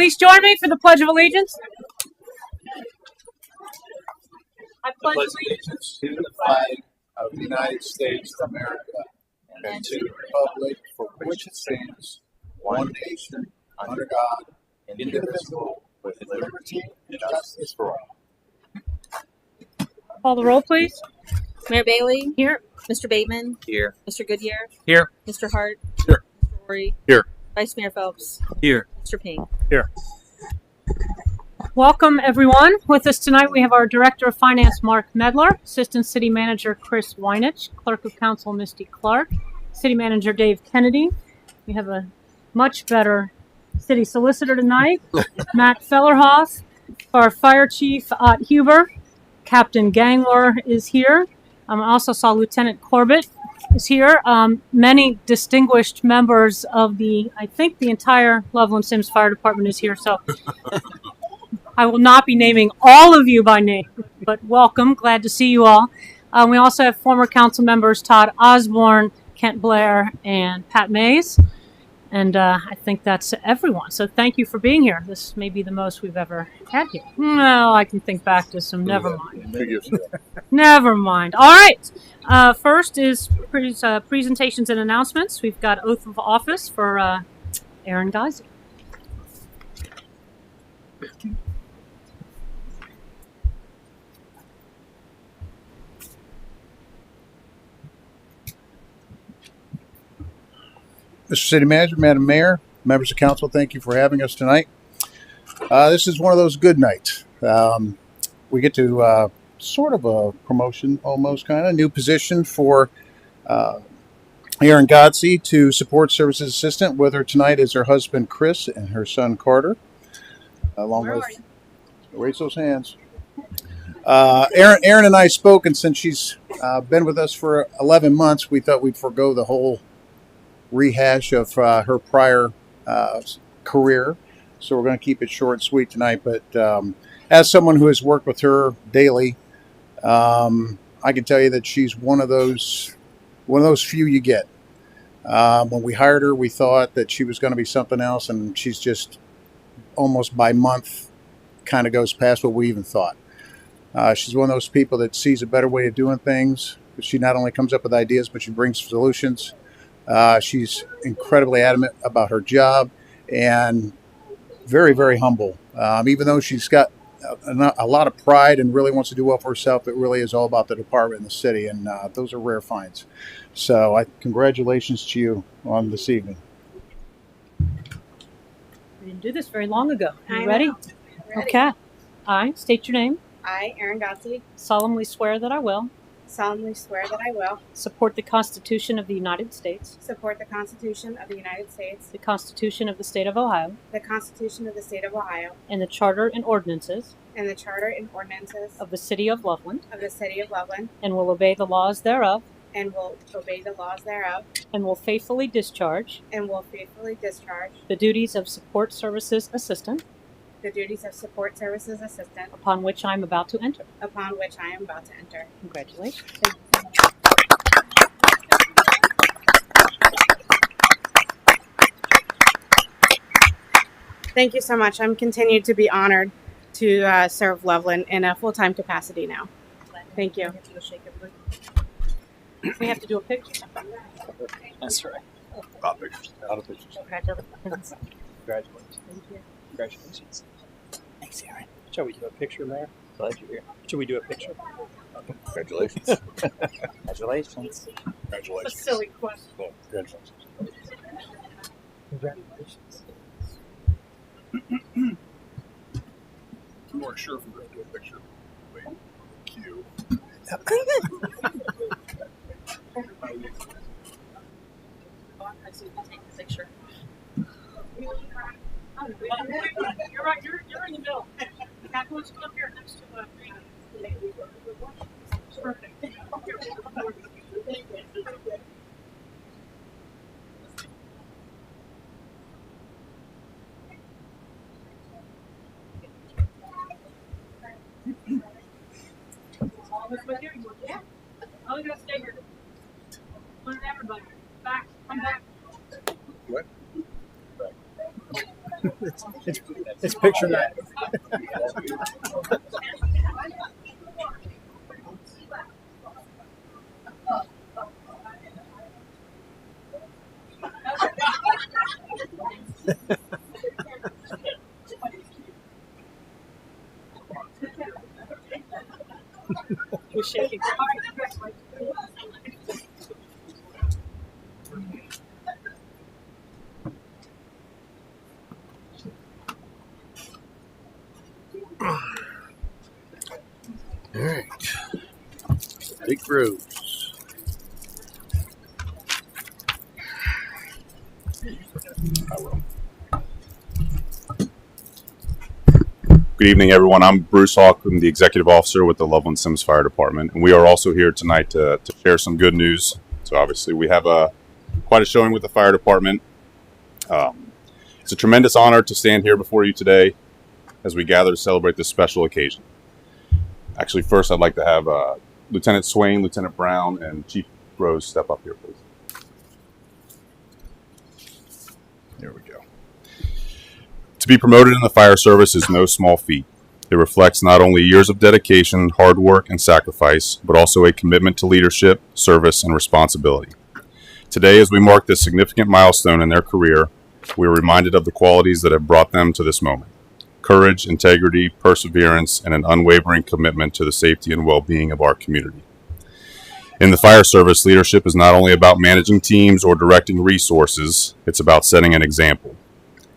Please join me for the Pledge of Allegiance. I pledge allegiance to the flag of the United States of America and to the republic for which it stands, one nation, under God, indivisible, with liberty and justice for all. Call the roll, please. Mayor Bailey? Here. Mr. Bateman? Here. Mr. Goodyear? Here. Mr. Hart? Here. Mr. Rory? Here. Vice Mayor Phelps? Here. Mr. Pink? Here. Welcome, everyone. With us tonight, we have our Director of Finance, Mark Medler, Assistant City Manager, Chris Weinich, Clerk of Council, Misty Clark, City Manager, Dave Kennedy. We have a much better City Solicitor tonight, Matt Fellerhoff, our Fire Chief, Ott Huber. Captain Gangler is here. I also saw Lieutenant Corbett is here. Many distinguished members of I think the entire Loveland Sims Fire Department is here, so I will not be naming all of you by name, but welcome. Glad to see you all. We also have former council members Todd Osborne, Kent Blair, and Pat Mays. And I think that's everyone. So thank you for being here. This may be the most we've ever had here. No, I can think back to some. Never mind. Never mind. All right. First is presentations and announcements. We've got oath of office for Aaron Geisey. Mr. City Manager, Madam Mayor, members of council, thank you for having us tonight. This is one of those good nights. We get to sort of a promotion, almost kind of new position for Aaron Geisey to Support Services Assistant. With her tonight is her husband Chris and her son Carter, along with raise those hands. Aaron and I spoke, and since she's been with us for 11 months, we thought we'd forego the whole rehash of her prior career, so we're going to keep it short and sweet tonight. But as someone who has worked with her daily, I can tell you that she's one of those few you get. When we hired her, we thought that she was going to be something else, and she's just almost by month kind of goes past what we even thought. She's one of those people that sees a better way of doing things. She not only comes up with ideas, but she brings solutions. She's incredibly adamant about her job and very, very humble. Even though she's got a lot of pride and really wants to do well for herself, it really is all about the department and the city, and those are rare finds. So congratulations to you on this evening. We didn't do this very long ago. Are you I ready? know. Ready. Okay. I state your name. I, Aaron Geisey, Solemnly swear that I will solemnly swear that I will support the Constitution of the United States, support the Constitution of the United States, the Constitution of the State of Ohio, the Constitution of the State of Ohio, and the Charter and ordinances and the Charter and ordinances of the City of Loveland, of the City of Loveland, and will obey the laws thereof, and will obey the laws thereof, and will faithfully discharge and will faithfully discharge the duties of Support Services Assistant the duties of Support Services Assistant upon which I am about to enter. upon which I am about to enter. Congratulations. Thank you so much. I'm continued to be honored to serve Loveland in a full-time capacity now. Thank you. We have to do a picture. That's right. A lot of pictures. Congratulations. Congratulations. Thank you. Congratulations. Thanks, Aaron. Shall we do a picture, Mayor? Glad you're here. Should we do a picture? Okay. Congratulations. Congratulations. Congratulations. A silly question. Well, congratulations. Congratulations. We weren't sure if we were going to do a picture. Wait, cue. You're right. You're in the middle. Catherine, let's come up here next to perfect. Yeah. Oh, we gotta stay here. Learn everybody. Back. Come back. What? It's picture night. We're shaking. All right. Jake Rose. Good evening, everyone. I'm Bruce Hawk. I'm the Executive Officer with the Loveland Sims Fire Department, and we are also here tonight to share some good news. So obviously we have quite a showing with the fire department. It's a tremendous honor to stand here before you today as we gather to celebrate this special occasion. Actually, first I'd like to have Lieutenant Swain, Lieutenant Brown, and Chief Rose step up here, please. There we go. To be promoted in the fire service is no small feat. It reflects not only years of dedication, hard work, and sacrifice, but also a commitment to leadership, service, and responsibility. Today, as we mark this significant milestone in their career, we are reminded of the qualities that have brought them to this moment: courage, integrity, perseverance, and an unwavering commitment to the safety and well-being of our community. In the fire service, leadership is not only about managing teams or directing resources, it's about setting an example.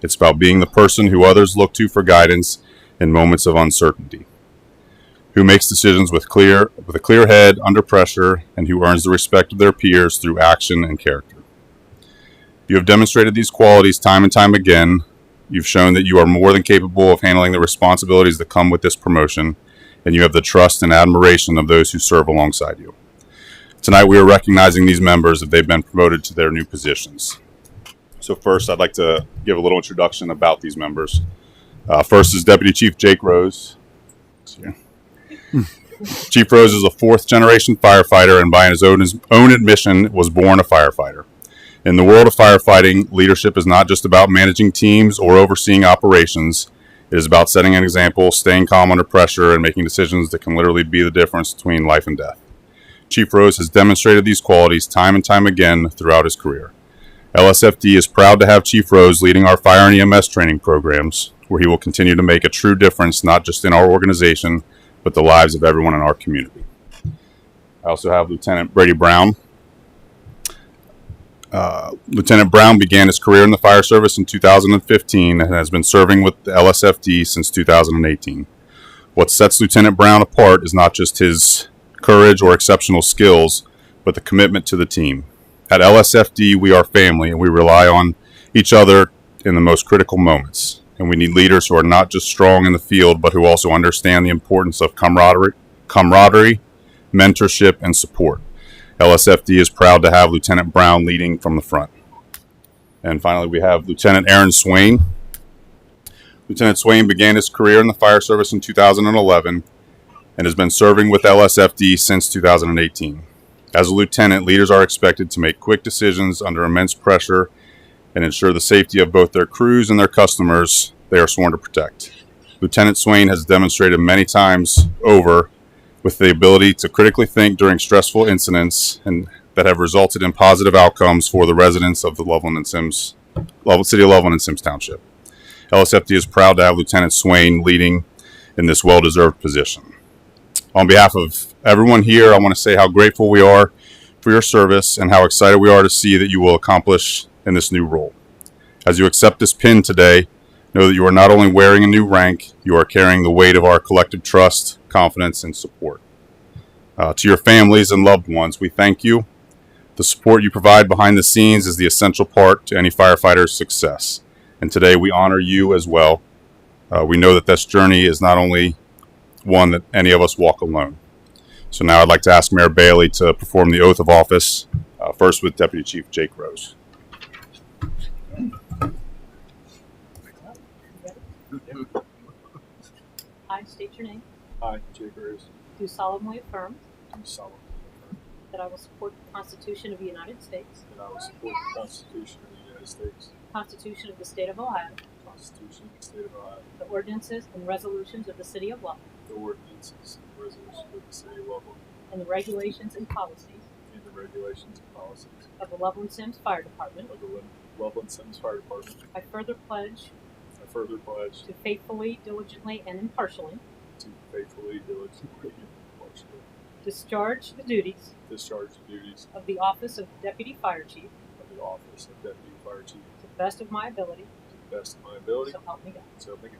It's about being the person who others look to for guidance in moments of uncertainty, who makes decisions with a clear head under pressure, and who earns the respect of their peers through action and character. You have demonstrated these qualities time and time again. You've shown that you are more than capable of handling the responsibilities that come with this promotion, and you have the trust and admiration of those who serve alongside you. Tonight we are recognizing these members if they've been promoted to their new positions. So first, I'd like to give a little introduction about these members. First is Deputy Chief Jake Rose. Chief Rose is a fourth-generation firefighter, and by his own admission, was born a firefighter. In the world of firefighting, leadership is not just about managing teams or overseeing operations. It is about setting an example, staying calm under pressure, and making decisions that can literally be the difference between life and death. Chief Rose has demonstrated these qualities time and time again throughout his career. LSFD is proud to have Chief Rose leading our fire and EMS training programs, where he will continue to make a true difference not just in our organization, but the lives of everyone in our community. I also have Lieutenant Brady Brown. Lieutenant Brown began his career in the fire service in 2015 and has been serving with the LSFD since 2018. What sets Lieutenant Brown apart is not just his courage or exceptional skills, but the commitment to the team. At LSFD, we are family, and we rely on each other in the most critical moments. And we need leaders who are not just strong in the field, but who also understand the importance of camaraderie, mentorship, and support. LSFD is proud to have Lieutenant Brown leading from the front. And finally, we have Lieutenant Aaron Swain. Lieutenant Swain began his career in the fire service in 2011 and has been serving with LSFD since 2018. As a lieutenant, leaders are expected to make quick decisions under immense pressure and ensure the safety of both their crews and their customers they are sworn to protect. Lieutenant Swain has demonstrated many times over with the ability to critically think during stressful incidents and that have resulted in positive outcomes for the residents of the City of Loveland and Sims Township. LSFD is proud to have Lieutenant Swain leading in this well-deserved position. On behalf of everyone here, I want to say how grateful we are for your service and how excited we are to see that you will accomplish in this new role. As you accept this pin today, know that you are not only wearing a new rank, you are carrying the weight of our collective trust, confidence, and support. To your families and loved ones, we thank you. The support you provide behind the scenes is the essential part to any firefighter's success. And today we honor you as well. We know that this journey is not only one that any of us walk alone. So now I'd like to ask Mayor Bailey to perform the oath of office, first with Deputy Chief Jake Rose. I state your name. I, Jake Rose, Do solemnly affirm do solemnly affirm that I will support the Constitution of the United States, that I will support the Constitution of the United States, the Constitution of the State of Ohio, the Constitution of the State of Ohio, the ordinances and resolutions of the City of Loveland, the ordinances and resolutions of the City of Loveland, and the regulations and policies and the regulations and policies of the Loveland Sims Fire Department. of the Loveland Sims Fire Department. I further pledge I further pledge to faithfully, diligently, and impartially to faithfully, diligently, and impartially discharge the duties discharge the duties of the office of Deputy Fire Chief of the office of Deputy Fire Chief to the best of my ability, to the best of my ability. so help me God. So help me God.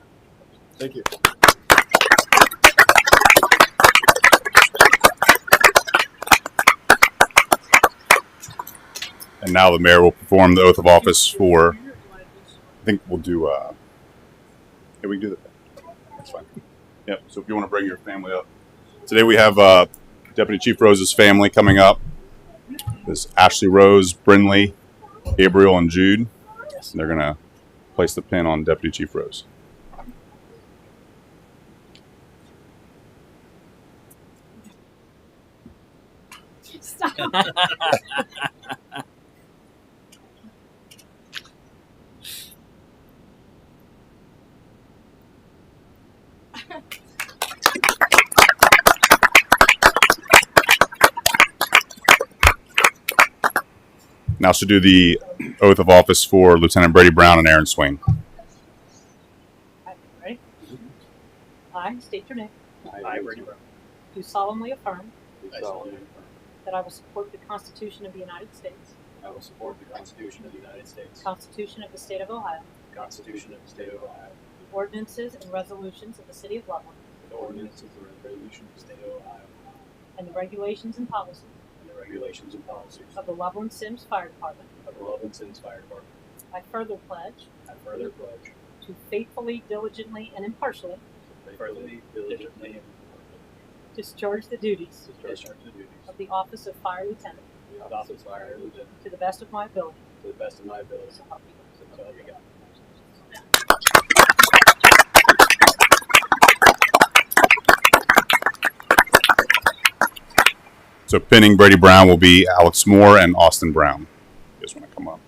Thank you. And now the mayor will perform the oath of office for, I think we'll do, yeah, we can do that. That's fine. Yep, so if you want to bring your family up. Today we have Deputy Chief Rose's family coming up. There's Ashley Rose, Brinley, Gabriel, and Jude. And they're going to place the pin on Deputy Chief Rose. Now she'll do the oath of office for Lieutenant Brady Brown and Aaron Swain. Ready? I state your name. I, Brady Brown, Do solemnly affirm I solemnly affirm that I will support the Constitution of the United States, I will support the Constitution of the United States, the Constitution of the State of Ohio, the Constitution of the State of Ohio, the ordinances and resolutions of the City of Loveland, the ordinances and resolutions of the State of Ohio, and the regulations and policies and the regulations and policies of the Loveland Sims Fire Department. of the Loveland Sims Fire Department. I further pledge I further pledge to faithfully, diligently, and impartially to faithfully, diligently, and discharge the duties discharge the duties of the office of Fire Lieutenant of the office of Fire Lieutenant to the best of my ability, to the best of my ability. so help me God. So help me God. So pinning Brady Brown will be Alex Moore and Austin Brown. You guys want to come up?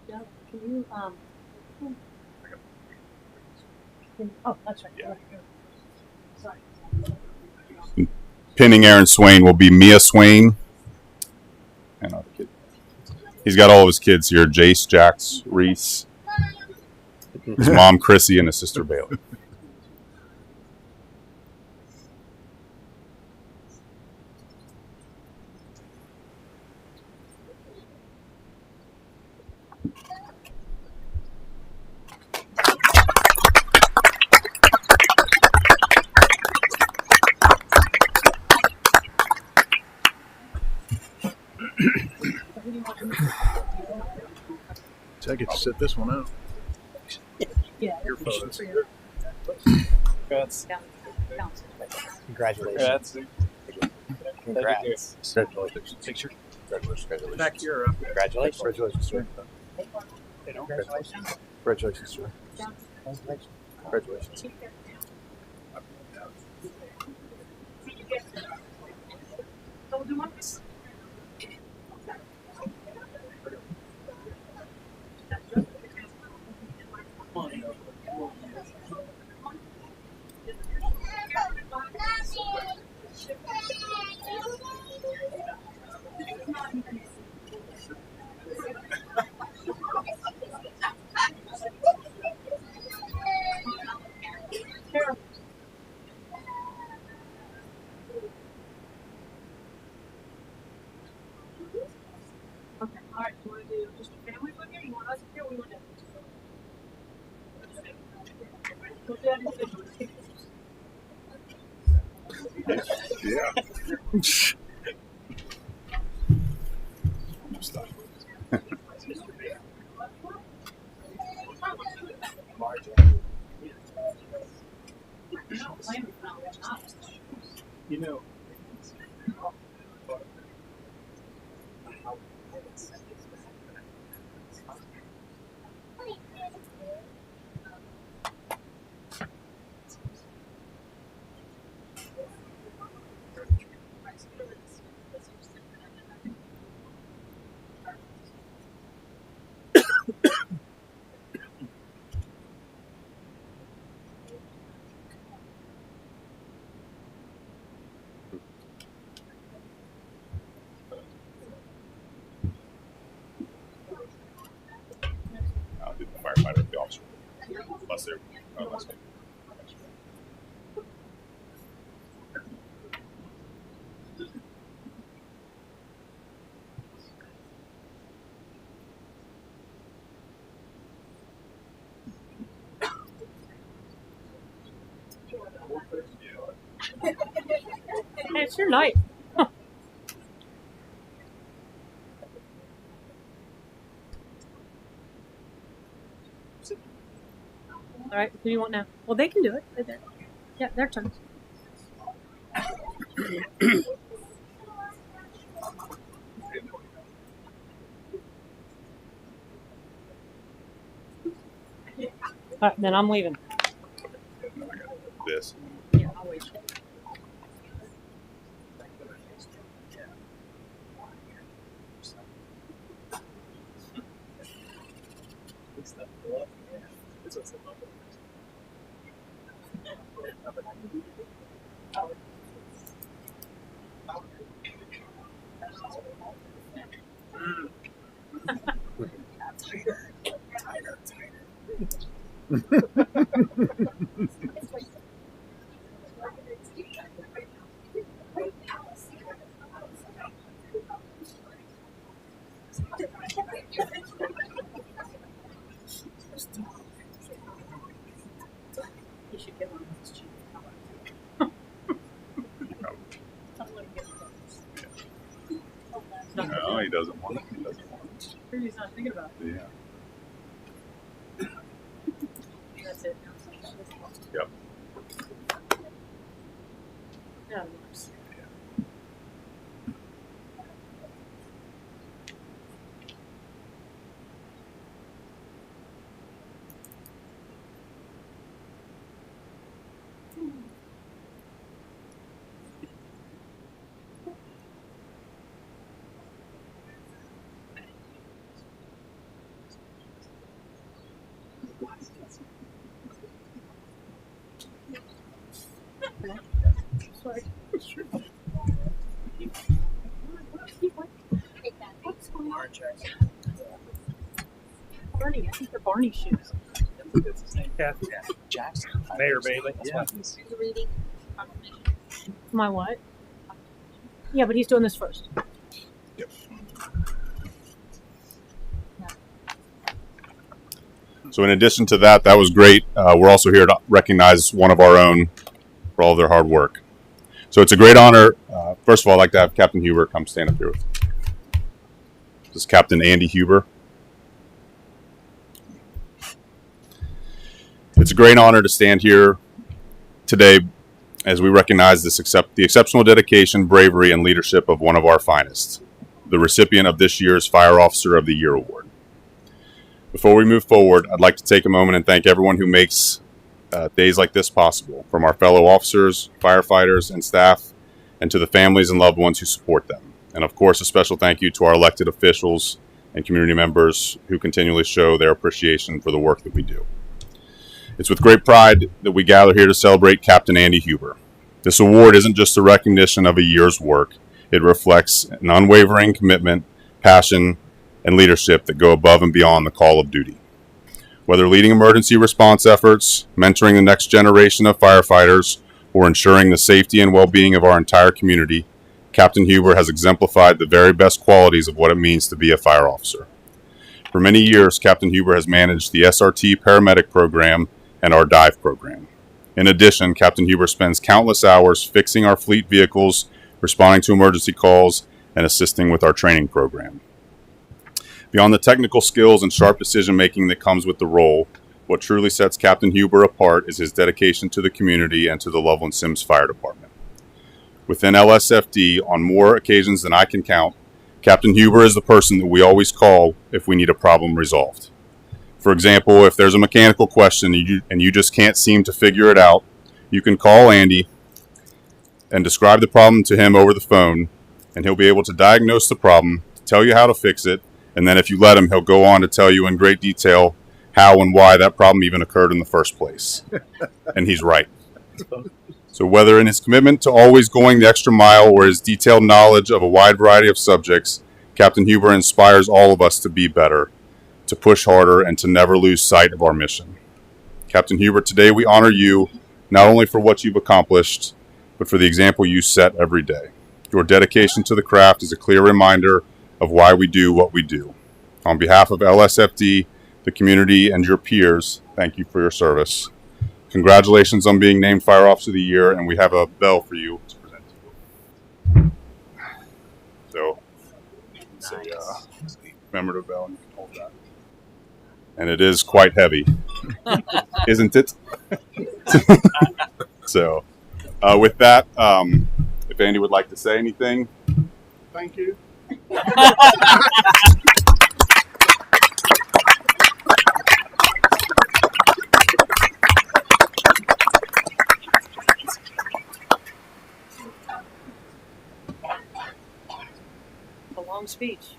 Yeah, can you, oh, that's right. Yeah. Sorry. Pinning Aaron Swain will be Mia Swain and other kid. He's got all of his kids here: Jace, Jax, Reese, his mom Chrissy, and his sister Bailey. So I get to sit this one out. Yeah. Your photos. Congrats. Counts. Congratulations. Congrats. Congratulations. Picture. Congratulations. Back here. Congratulations. Congratulations, sir. Congratulations. Congratulations, sir. Congratulations. Okay, all right, you want to do just a family one here? You want us here? We want to. We'll do that individually. Yeah. You know, Did the firefighter, the officer, unless they're Hey, it's your night. Huh. All right, who do you want now? Well, they can do it. Yeah, their turn. All right, then I'm leaving. this. Yeah, I'll wait. You should get one of those cheap. No, he doesn't want it. He doesn't want it. He's not thinking about it. Yeah. That's it. Yep. Yeah, it works. Sorry. Barney, I think they're Barney shoes. That's his name. Kathy Jackson. Mayor Bailey. Yeah. Reading. My what? Yeah, but he's doing this first. So in addition to that, that was great. We're also here to recognize one of our own for all of their hard work. So it's a great honor. First of all, I'd like to have Captain Huber come stand up here with me. This is Captain Andy Huber. It's a great honor to stand here today as we recognize the exceptional dedication, bravery, and leadership of one of our finest, the recipient of this year's Fire Officer of the Year Award. Before we move forward, I'd like to take a moment and thank everyone who makes days like this possible, from our fellow officers, firefighters, and staff, and to the families and loved ones who support them. And of course, a special thank you to our elected officials and community members who continually show their appreciation for the work that we do. It's with great pride that we gather here to celebrate Captain Andy Huber. This award isn't just a recognition of a year's work. It reflects an unwavering commitment, passion, and leadership that go above and beyond the call of duty. Whether leading emergency response efforts, mentoring the next generation of firefighters, or ensuring the safety and well-being of our entire community, Captain Huber has exemplified the very best qualities of what it means to be a fire officer. For many years, Captain Huber has managed the SRT paramedic program and our dive program. In addition, Captain Huber spends countless hours fixing our fleet vehicles, responding to emergency calls, and assisting with our training program. Beyond the technical skills and sharp decision-making that comes with the role, what truly sets Captain Huber apart is his dedication to the community and to the Loveland Sims Fire Department. Within LSFD, on more occasions than I can count, Captain Huber is the person that we always call if we need a problem resolved. For example, if there's a mechanical question and you just can't seem to figure it out, you can call Andy and describe the problem to him over the phone, and he'll be able to diagnose the problem, tell you how to fix it, and then if you let him, he'll go on to tell you in great detail how and why that problem even occurred in the first place. And he's right. So whether in his commitment to always going the extra mile or his detailed knowledge of a wide variety of subjects, Captain Huber inspires all of us to be better, to push harder, and to never lose sight of our mission. Captain Huber, today we honor you not only for what you've accomplished, but for the example you set every day. Your dedication to the craft is a clear reminder of why we do what we do. On behalf of LSFD, the community, and your peers, thank you for your service. Congratulations on being named Fire Officer of the Year, and we have a bell for you to present to you. So, say, commemorative bell, and you can hold that. And it is quite heavy, isn't it? So, with that, if Andy would like to say anything. Thank you. A long speech.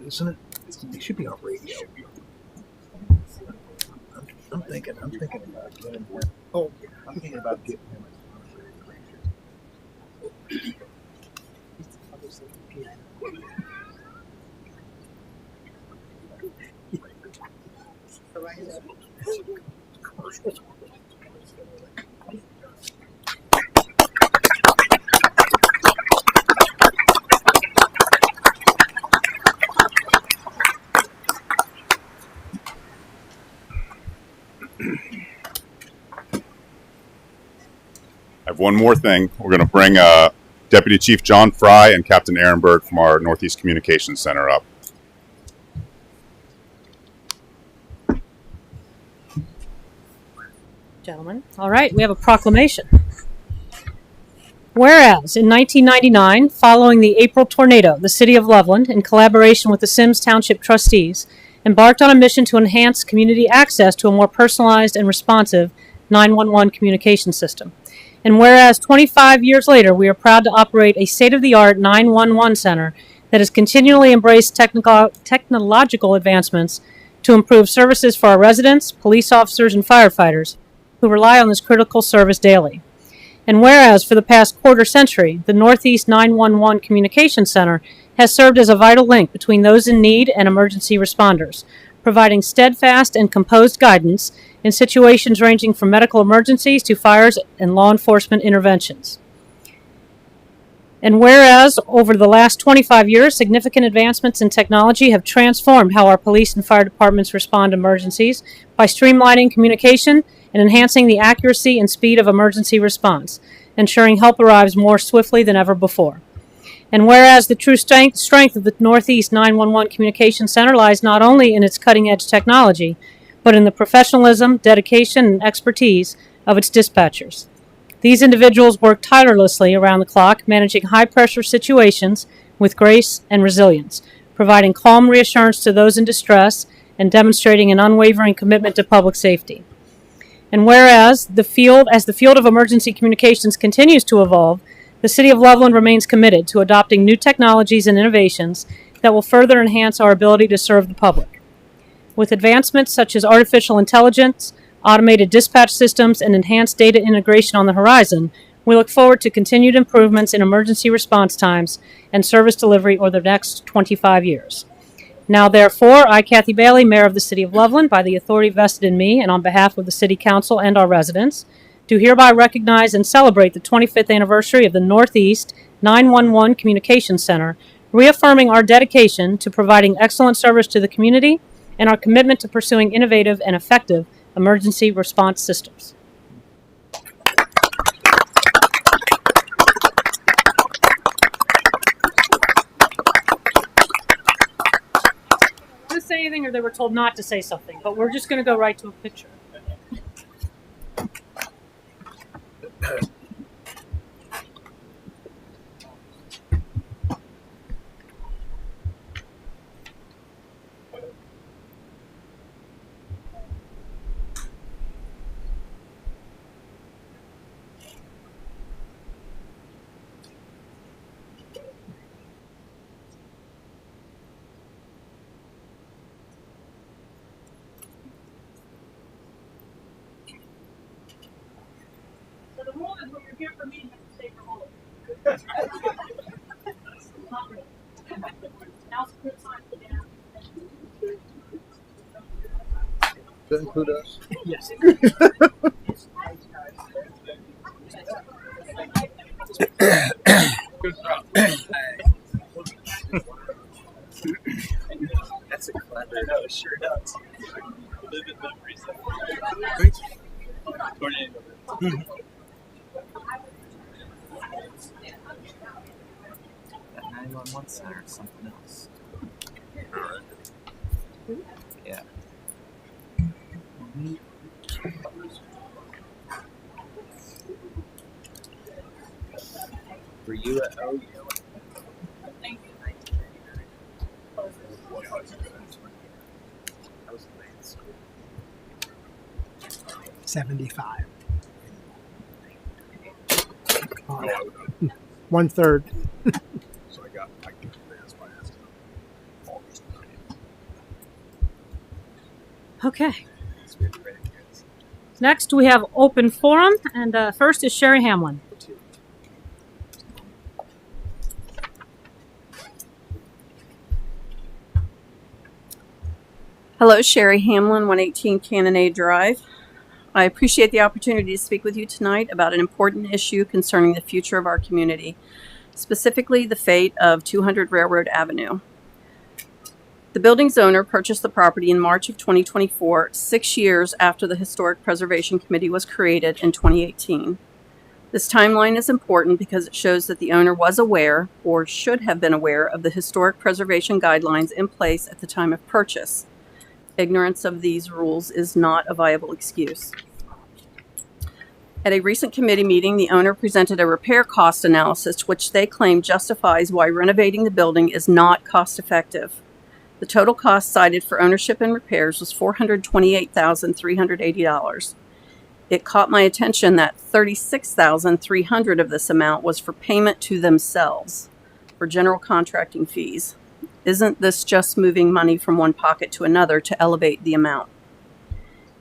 Isn't it? It should be on radio. I'm thinking about getting. Oh, I'm thinking about getting him. I have one more thing. We're going to bring Deputy Chief John Fry and Captain Aaron Bird from our Northeast Communications Center up. Gentlemen. All right, we have a proclamation. Whereas in 1999, following the April tornado, the City of Loveland, in collaboration with the Sims Township trustees, embarked on a mission to enhance community access to a more personalized and responsive 911 communication system. And whereas 25 years later, we are proud to operate a state-of-the-art 911 center that has continually embraced technological advancements to improve services for our residents, police officers, and firefighters who rely on this critical service daily. And whereas for the past quarter century, the Northeast 911 Communication Center has served as a vital link between those in need and emergency responders, providing steadfast and composed guidance in situations ranging from medical emergencies to fires and law enforcement interventions. And whereas over the last 25 years, significant advancements in technology have transformed how our police and fire departments respond to emergencies by streamlining communication and enhancing the accuracy and speed of emergency response, ensuring help arrives more swiftly than ever before. And whereas the true strength of the Northeast 911 Communication Center lies not only in its cutting-edge technology, but in the professionalism, dedication, and expertise of its dispatchers. These individuals work tirelessly around the clock, managing high-pressure situations with grace and resilience, providing calm reassurance to those in distress, and demonstrating an unwavering commitment to public safety. And whereas the field of emergency communications continues to evolve, the City of Loveland remains committed to adopting new technologies and innovations that will further enhance our ability to serve the public. With advancements such as artificial intelligence, automated dispatch systems, and enhanced data integration on the horizon, we look forward to continued improvements in emergency response times and service delivery over the next 25 years. Now, therefore, I, Kathy Bailey, Mayor of the City of Loveland, by the authority vested in me and on behalf of the City Council and our residents, do hereby recognize and celebrate the 25th anniversary of the Northeast 911 Communications Center, reaffirming our dedication to providing excellent service to the community and our commitment to pursuing innovative and effective emergency response systems. To say anything, or they were told not to say something, but we're just going to go right to a picture. So the rule is when you're here for me, you have to stay for all of it. Now's a good time to get out. Does that include us? Yes. That's a clever. No, it sure does. Vivid memories. That 911 center is something else. Yeah. Were you at OU? 75. 1/3. So I can advance by asking August 9th. Okay. Next, we have open forum, and first is Sherry Hamlin. Hello, Sherry Hamlin, 118 Cannonade Drive. I appreciate the opportunity to speak with you tonight about an important issue concerning the future of our community, specifically the fate of 200 Railroad Avenue. The building's owner purchased the property in March of 2024, 6 years after the Historic Preservation Committee was created in 2018. This timeline is important because it shows that the owner was aware, or should have been aware, of the historic preservation guidelines in place at the time of purchase. Ignorance of these rules is not a viable excuse. At a recent committee meeting, the owner presented a repair cost analysis which they claim justifies why renovating the building is not cost effective. The total cost cited for ownership and repairs was $428,380. It caught my attention that $36,300 of this amount was for payment to themselves for general contracting fees. Isn't this just moving money from one pocket to another to elevate the amount?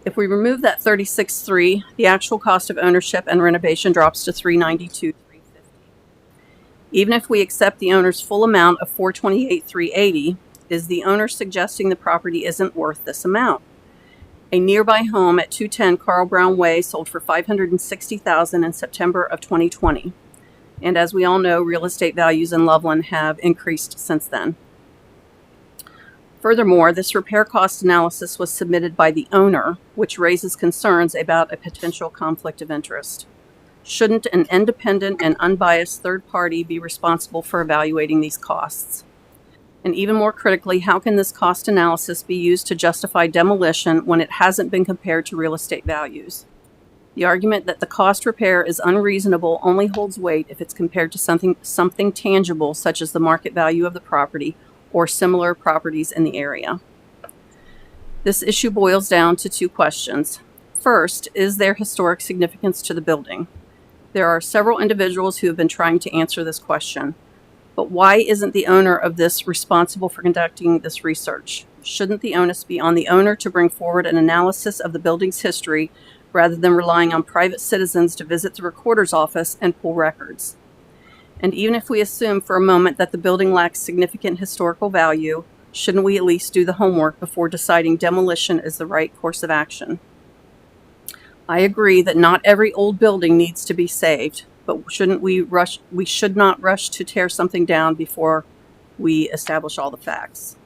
If we remove that $36,300, the actual cost of ownership and renovation drops to $392,350. Even if we accept the owner's full amount of $428,380, is the owner suggesting the property isn't worth this amount? A nearby home at 210 Carl Brown Way sold for $560,000 in September of 2020. And as we all know, real estate values in Loveland have increased since then. Furthermore, this repair cost analysis was submitted by the owner, which raises concerns about a potential conflict of interest. Shouldn't an independent and unbiased third party be responsible for evaluating these costs? And even more critically, how can this cost analysis be used to justify demolition when it hasn't been compared to real estate values? The argument that the cost repair is unreasonable only holds weight if it's compared to something tangible, such as the market value of the property or similar properties in the area. This issue boils down to two questions. First, is there historic significance to the building? There are several individuals who have been trying to answer this question. But why isn't the owner of this responsible for conducting this research? shouldn't the onus be on the owner to bring forward an analysis of the building's history rather than relying on private citizens to visit the recorder's office and pull records? And even if we assume for a moment that the building lacks significant historical value, shouldn't we at least do the homework before deciding demolition is the right course of action? I agree that not every old building needs to be saved, but we should not rush to tear something down before we establish all the facts.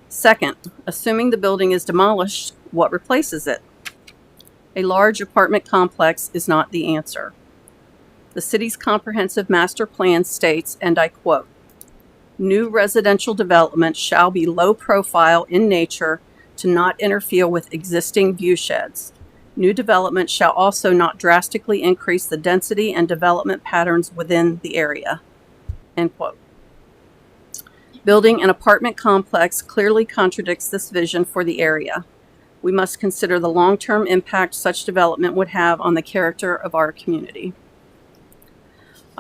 Second, assuming the building is demolished, what replaces it? A large apartment complex is not the answer. The city's comprehensive master plan states, and I quote, "New residential development shall be low profile in nature to not interfere with existing view sheds. New development shall also not drastically increase the density and development patterns within the area." End quote. Building an apartment complex clearly contradicts this vision for the area. We must consider the long-term impact such development would have on the character of our community.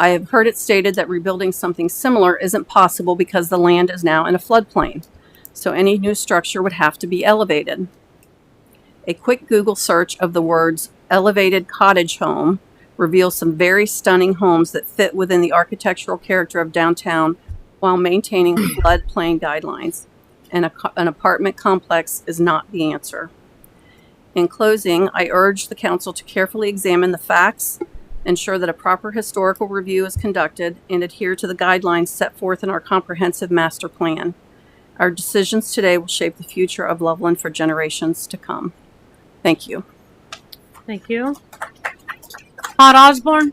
I have heard it stated that rebuilding something similar isn't possible because the land is now in a floodplain, so any new structure would have to be elevated. A quick Google search of the words elevated cottage home reveals some very stunning homes that fit within the architectural character of downtown while maintaining floodplain guidelines. And an apartment complex is not the answer. In closing, I urge the council to carefully examine the facts, ensure that a proper historical review is conducted, and adhere to the guidelines set forth in our comprehensive master plan. Our decisions today will shape the future of Loveland for generations to come. Thank you. Thank you. Todd Osborne.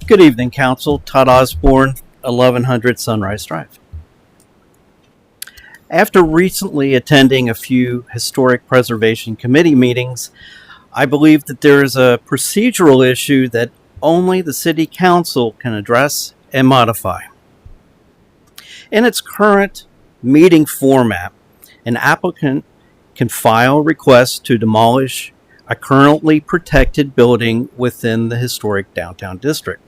Good evening, Council. Todd Osborne, 1100 Sunrise Drive. After recently attending a few Historic Preservation Committee meetings, I believe that there is a procedural issue that only the City Council can address and modify. In its current meeting format, an applicant can file requests to demolish a currently protected building within the historic downtown district,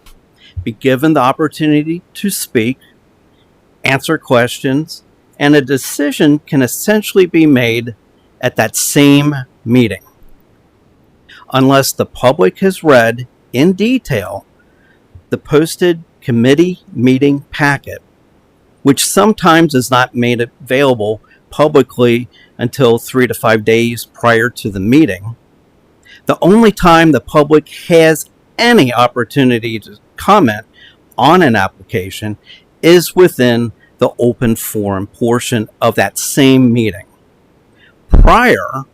be given the opportunity to speak, answer questions, and a decision can essentially be made at that same meeting. Unless the public has read in detail the posted committee meeting packet, which sometimes is not made available publicly until 3 to 5 days prior to the meeting, the only time the public has any opportunity to comment on an application is within the open forum portion of that same meeting. Prior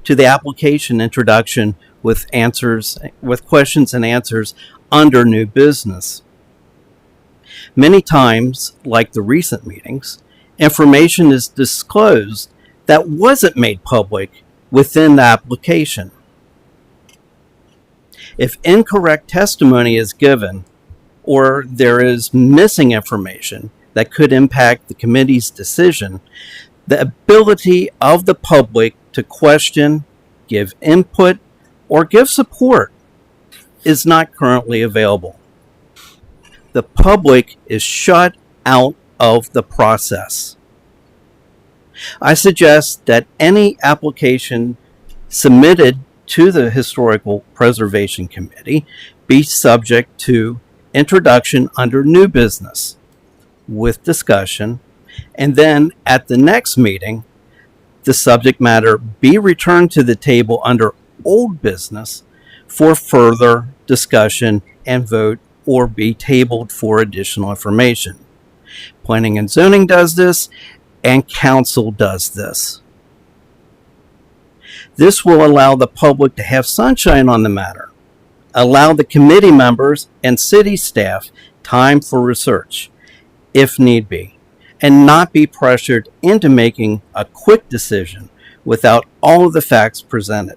to the application introduction with questions and answers under new business. Many times, like the recent meetings, information is disclosed that wasn't made public within the application. If incorrect testimony is given or there is missing information that could impact the committee's decision, the ability of the public to question, give input, or give support is not currently available. The public is shut out of the process. I suggest that any application submitted to the Historical Preservation Committee be subject to introduction under new business with discussion, and then at the next meeting, the subject matter be returned to the table under old business for further discussion and vote, or be tabled for additional information. Planning and Zoning does this, and Council does this. This will allow the public to have sunshine on the matter, allow the committee members and city staff time for research, if need be, and not be pressured into making a quick decision without all of the facts presented.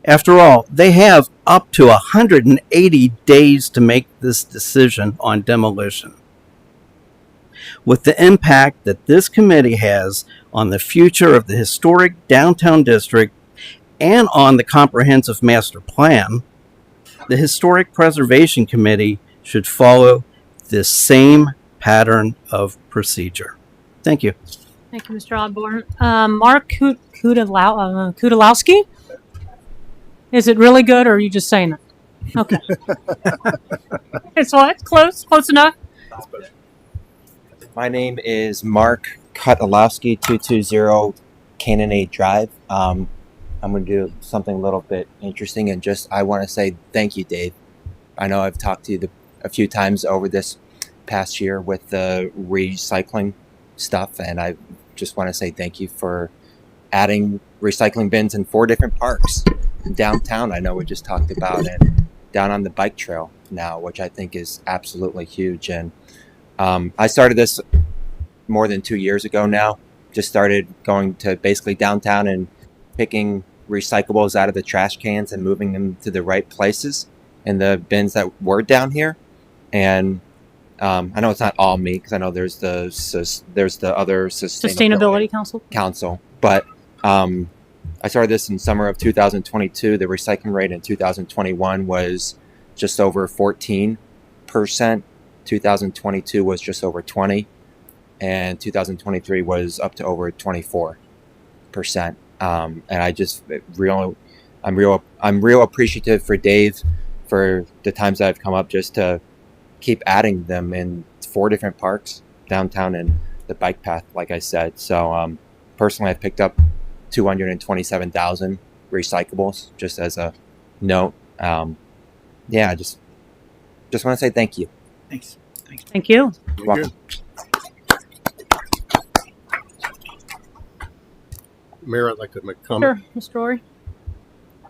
After all, they have up to 180 days to make this decision on demolition. With the impact that this committee has on the future of the historic downtown district and on the comprehensive master plan, the Historic Preservation Committee should follow this same pattern of procedure. Thank you. Thank you, Mr. Osborne. Mark Kudalowski? Is it really good, or are you just saying it? Okay. It's what? Close enough? My name is Mark Kutalowski, 220 Cannonade Drive. I'm going to do something a little bit interesting, and I want to say thank you, Dave. I know I've talked to you a few times over this past year with the recycling stuff, and I just want to say thank you for adding recycling bins in 4 different parks. Downtown, I know we just talked about, and down on the bike trail now, which I think is absolutely huge. And I started this more than 2 years ago now. Just started going to basically downtown and picking recyclables out of the trash cans and moving them to the right places in the bins that were down here. And I know it's not all me, because I know there's the other Sustainability Council. But I started this in summer of 2022. The recycling rate in 2021 was just over 14%. 2022 was just over 20%. And 2023 was up to over 24%. And I just I'm real appreciative for Dave for the times that I've come up just to keep adding them in 4 different parks, downtown and the bike path, like I said. So personally, I've picked up 227,000 recyclables, just as a note. Yeah, I just want to say thank you. Thanks. Thank you. You're welcome. Mayor, I'd like to make a comment. Sure, Mr. Rory. I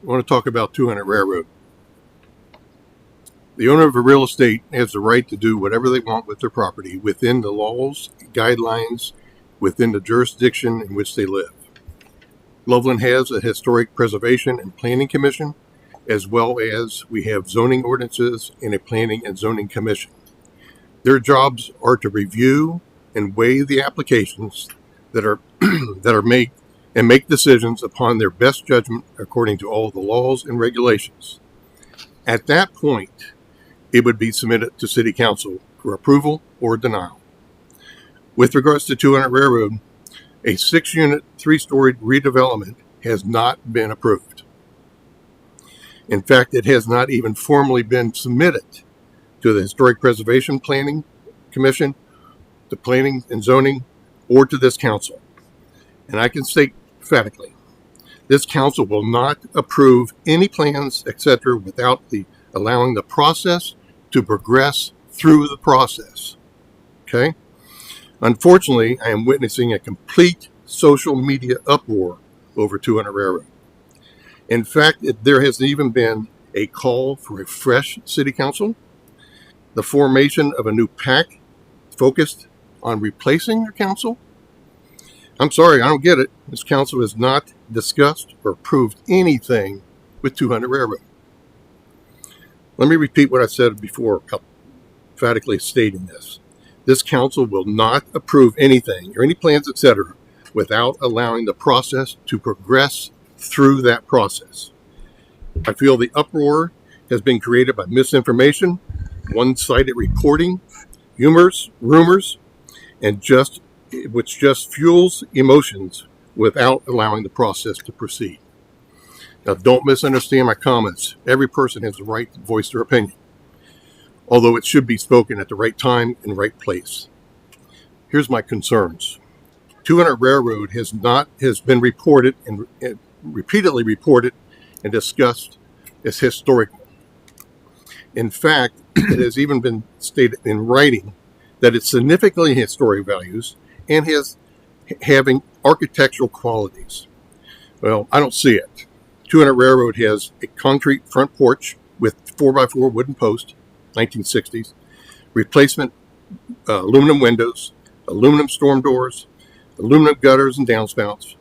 want to talk about 200 Railroad. The owner of a real estate has the right to do whatever they want with their property within the laws, guidelines, within the jurisdiction in which they live. Loveland has a Historic Preservation and Planning Commission, as well as we have zoning ordinances and a Planning and Zoning Commission. Their jobs are to review and weigh the applications that are made and make decisions upon their best judgment according to all the laws and regulations. At that point, it would be submitted to City Council for approval or denial. With regards to 200 Railroad, a 6-unit, 3-storied redevelopment has not been approved. In fact, it has not even formally been submitted to the Historic Preservation Planning Commission, the Planning and Zoning, or to this council. And I can state emphatically, this council will not approve any plans, etc., without allowing the process to progress through the process. Okay? Unfortunately, I am witnessing a complete social media uproar over 200 Railroad. In fact, there has even been a call for a fresh city council, the formation of a new PAC focused on replacing their council. I'm sorry, I don't get it. This council has not discussed or approved anything with 200 Railroad. Let me repeat what I said before, emphatically stating this. This council will not approve anything or any plans, etc., without allowing the process to progress through that process. I feel the uproar has been created by misinformation, one-sided reporting, rumors, and which just fuels emotions without allowing the process to proceed. Now, don't misunderstand my comments. Every person has the right to voice their opinion, although it should be spoken at the right time and right place. Here's my concerns. 200 Railroad has been reported and repeatedly reported and discussed as historical. In fact, it has even been stated in writing that it's significantly historic values and having architectural qualities. Well, I don't see it. 200 Railroad has a concrete front porch with 4x4 wooden posts, 1960s, replacement aluminum windows, aluminum storm doors, aluminum gutters and downspouts.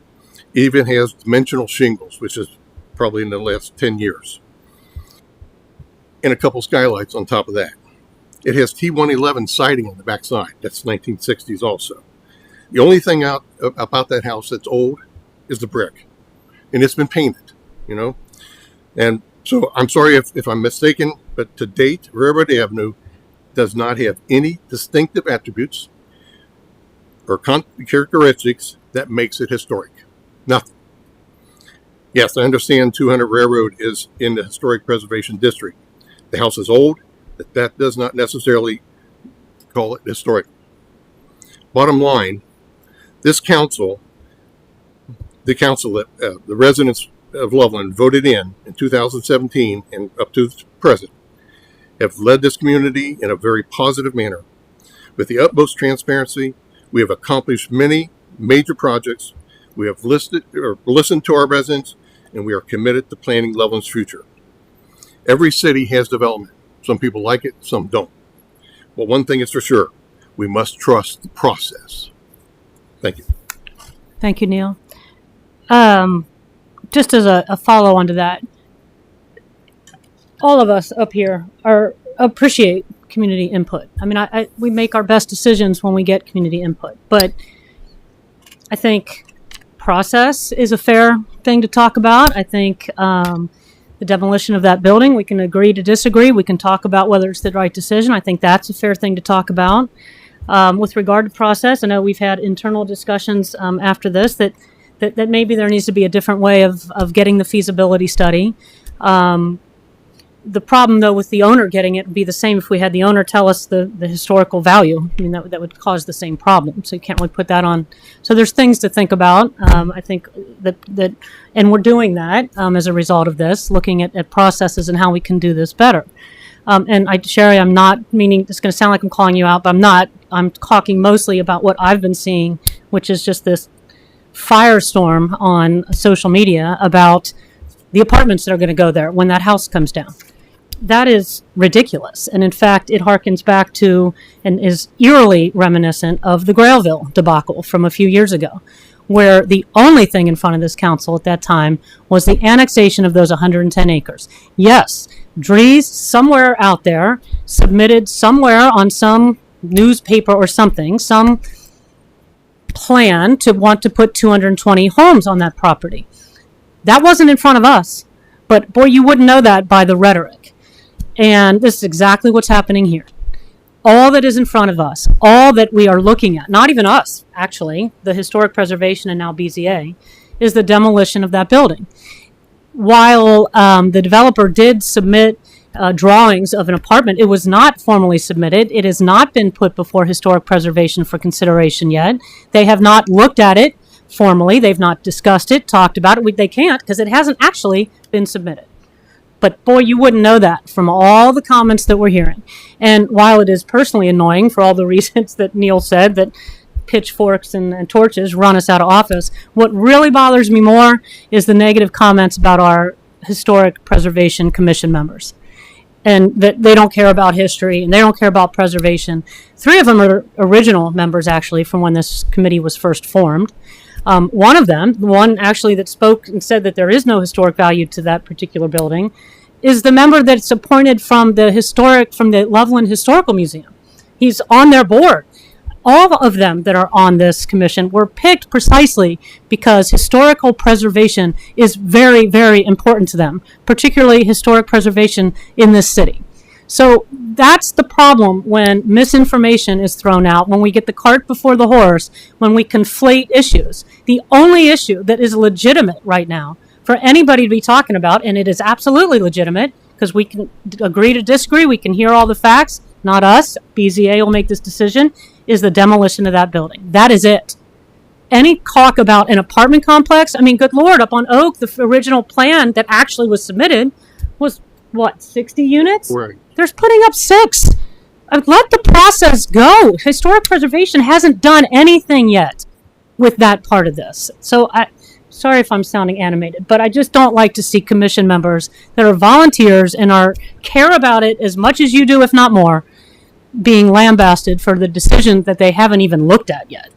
It even has dimensional shingles, which is probably in the last 10 years. And a couple skylights on top of that. It has T111 siding on the back side. That's 1960s also. The only thing out about that house that's old is the brick, and it's been painted, you know. And so I'm sorry if I'm mistaken, but to date, Railroad Avenue does not have any distinctive attributes or characteristics that makes it historic. Nothing. Yes, I understand 200 Railroad is in the Historic Preservation District. The house is old, but that does not necessarily call it historic. Bottom line, this council, the council that the residents of Loveland voted in 2017 and up to the present, have led this community in a very positive manner. With the utmost transparency, we have accomplished many major projects. We have listened to our residents, and we are committed to planning Loveland's future. Every city has development. Some people like it, some don't. But one thing is for sure, we must trust the process. Thank you. Thank you, Neil. Just as a follow-on to that, all of us up here appreciate community input. I mean, we make our best decisions when we get community input, but I think process is a fair thing to talk about. I think the demolition of that building, we can agree to disagree. We can talk about whether it's the right decision. I think that's a fair thing to talk about. With regard to process, I know we've had internal discussions after this that maybe there needs to be a different way of getting the feasibility study. The problem, though, with the owner getting it would be the same if we had the owner tell us the historical value. I mean, that would cause the same problem. So you can't really put that on. So there's things to think about. I think that and we're doing that as a result of this, looking at processes and how we can do this better. Sherry, I'm not meaning, it's going to sound like I'm calling you out, but I'm not. I'm talking mostly about what I've been seeing, which is just this firestorm on social media about the apartments that are going to go there when that house comes down. That is ridiculous. And in fact, it harkens back to and is eerily reminiscent of the Grailville debacle from a few years ago, where the only thing in front of this council at that time was the annexation of those 110 acres. Yes, Dries somewhere out there submitted somewhere on some newspaper or something, some plan to want to put 220 homes on that property. That wasn't in front of us, but boy, you wouldn't know that by the rhetoric. And this is exactly what's happening here. All that is in front of us, all that we are looking at, not even us, actually, the Historic Preservation and now BZA, is the demolition of that building. While the developer did submit drawings of an apartment, it was not formally submitted. It has not been put before Historic Preservation for consideration yet. They have not looked at it formally. They've not discussed it, talked about it. They can't because it hasn't actually been submitted. But boy, you wouldn't know that from all the comments that we're hearing. And while it is personally annoying for all the reasons that Neil said, that pitchforks and torches run us out of office, what really bothers me more is the negative comments about our Historic Preservation Commission members. And that they don't care about history and they don't care about preservation. 3 of them are original members, actually, from when this committee was first formed. One of them, the one actually that spoke and said that there is no historic value to that particular building, is the member that's appointed from the Loveland Historical Museum. He's on their board. All of them that are on this commission were picked precisely because historical preservation is very, very important to them, particularly historic preservation in this city. So that's the problem when misinformation is thrown out, when we get the cart before the horse, when we conflate issues. The only issue that is legitimate right now for anybody to be talking about, and it is absolutely legitimate because we can agree to disagree, we can hear all the facts, not us, BZA will make this decision, is the demolition of that building. That is it. Any talk about an apartment complex, I mean, good Lord, up on Oak, the original plan that actually was submitted was, what, 60 units? Right. They're putting up 6. Let the process go. Historic preservation hasn't done anything yet with that part of this. So sorry if I'm sounding animated, but I just don't like to see commission members that are volunteers and care about it as much as you do, if not more, being lambasted for the decision that they haven't even looked at yet.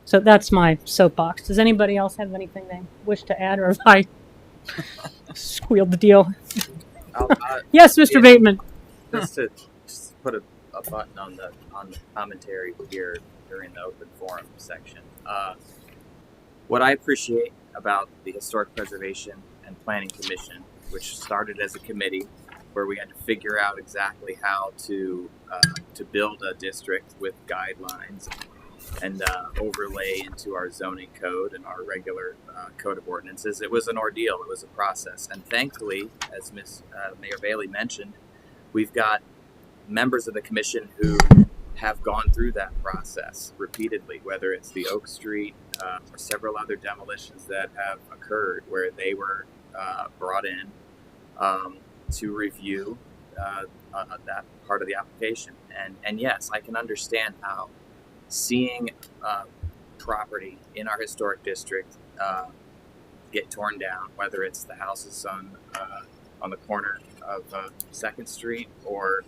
So that's my soapbox. Does anybody else have anything they wish to add, or have I squealed the deal? Yes, Mr. Bateman. Just to put a button on the commentary here during the open forum section. What I appreciate about the Historic Preservation and Planning Commission, which started as a committee where we had to figure out exactly how to build a district with guidelines and overlay into our zoning code and our regular code of ordinances. It was an ordeal. It was a process. And thankfully, as Mayor Bailey mentioned, we've got members of the commission who have gone through that process repeatedly, whether it's the Oak Street or several other demolitions that have occurred where they were brought in to review that part of the application. And yes, I can understand how seeing property in our historic district get torn down, whether it's the houses on the corner of 2nd Street or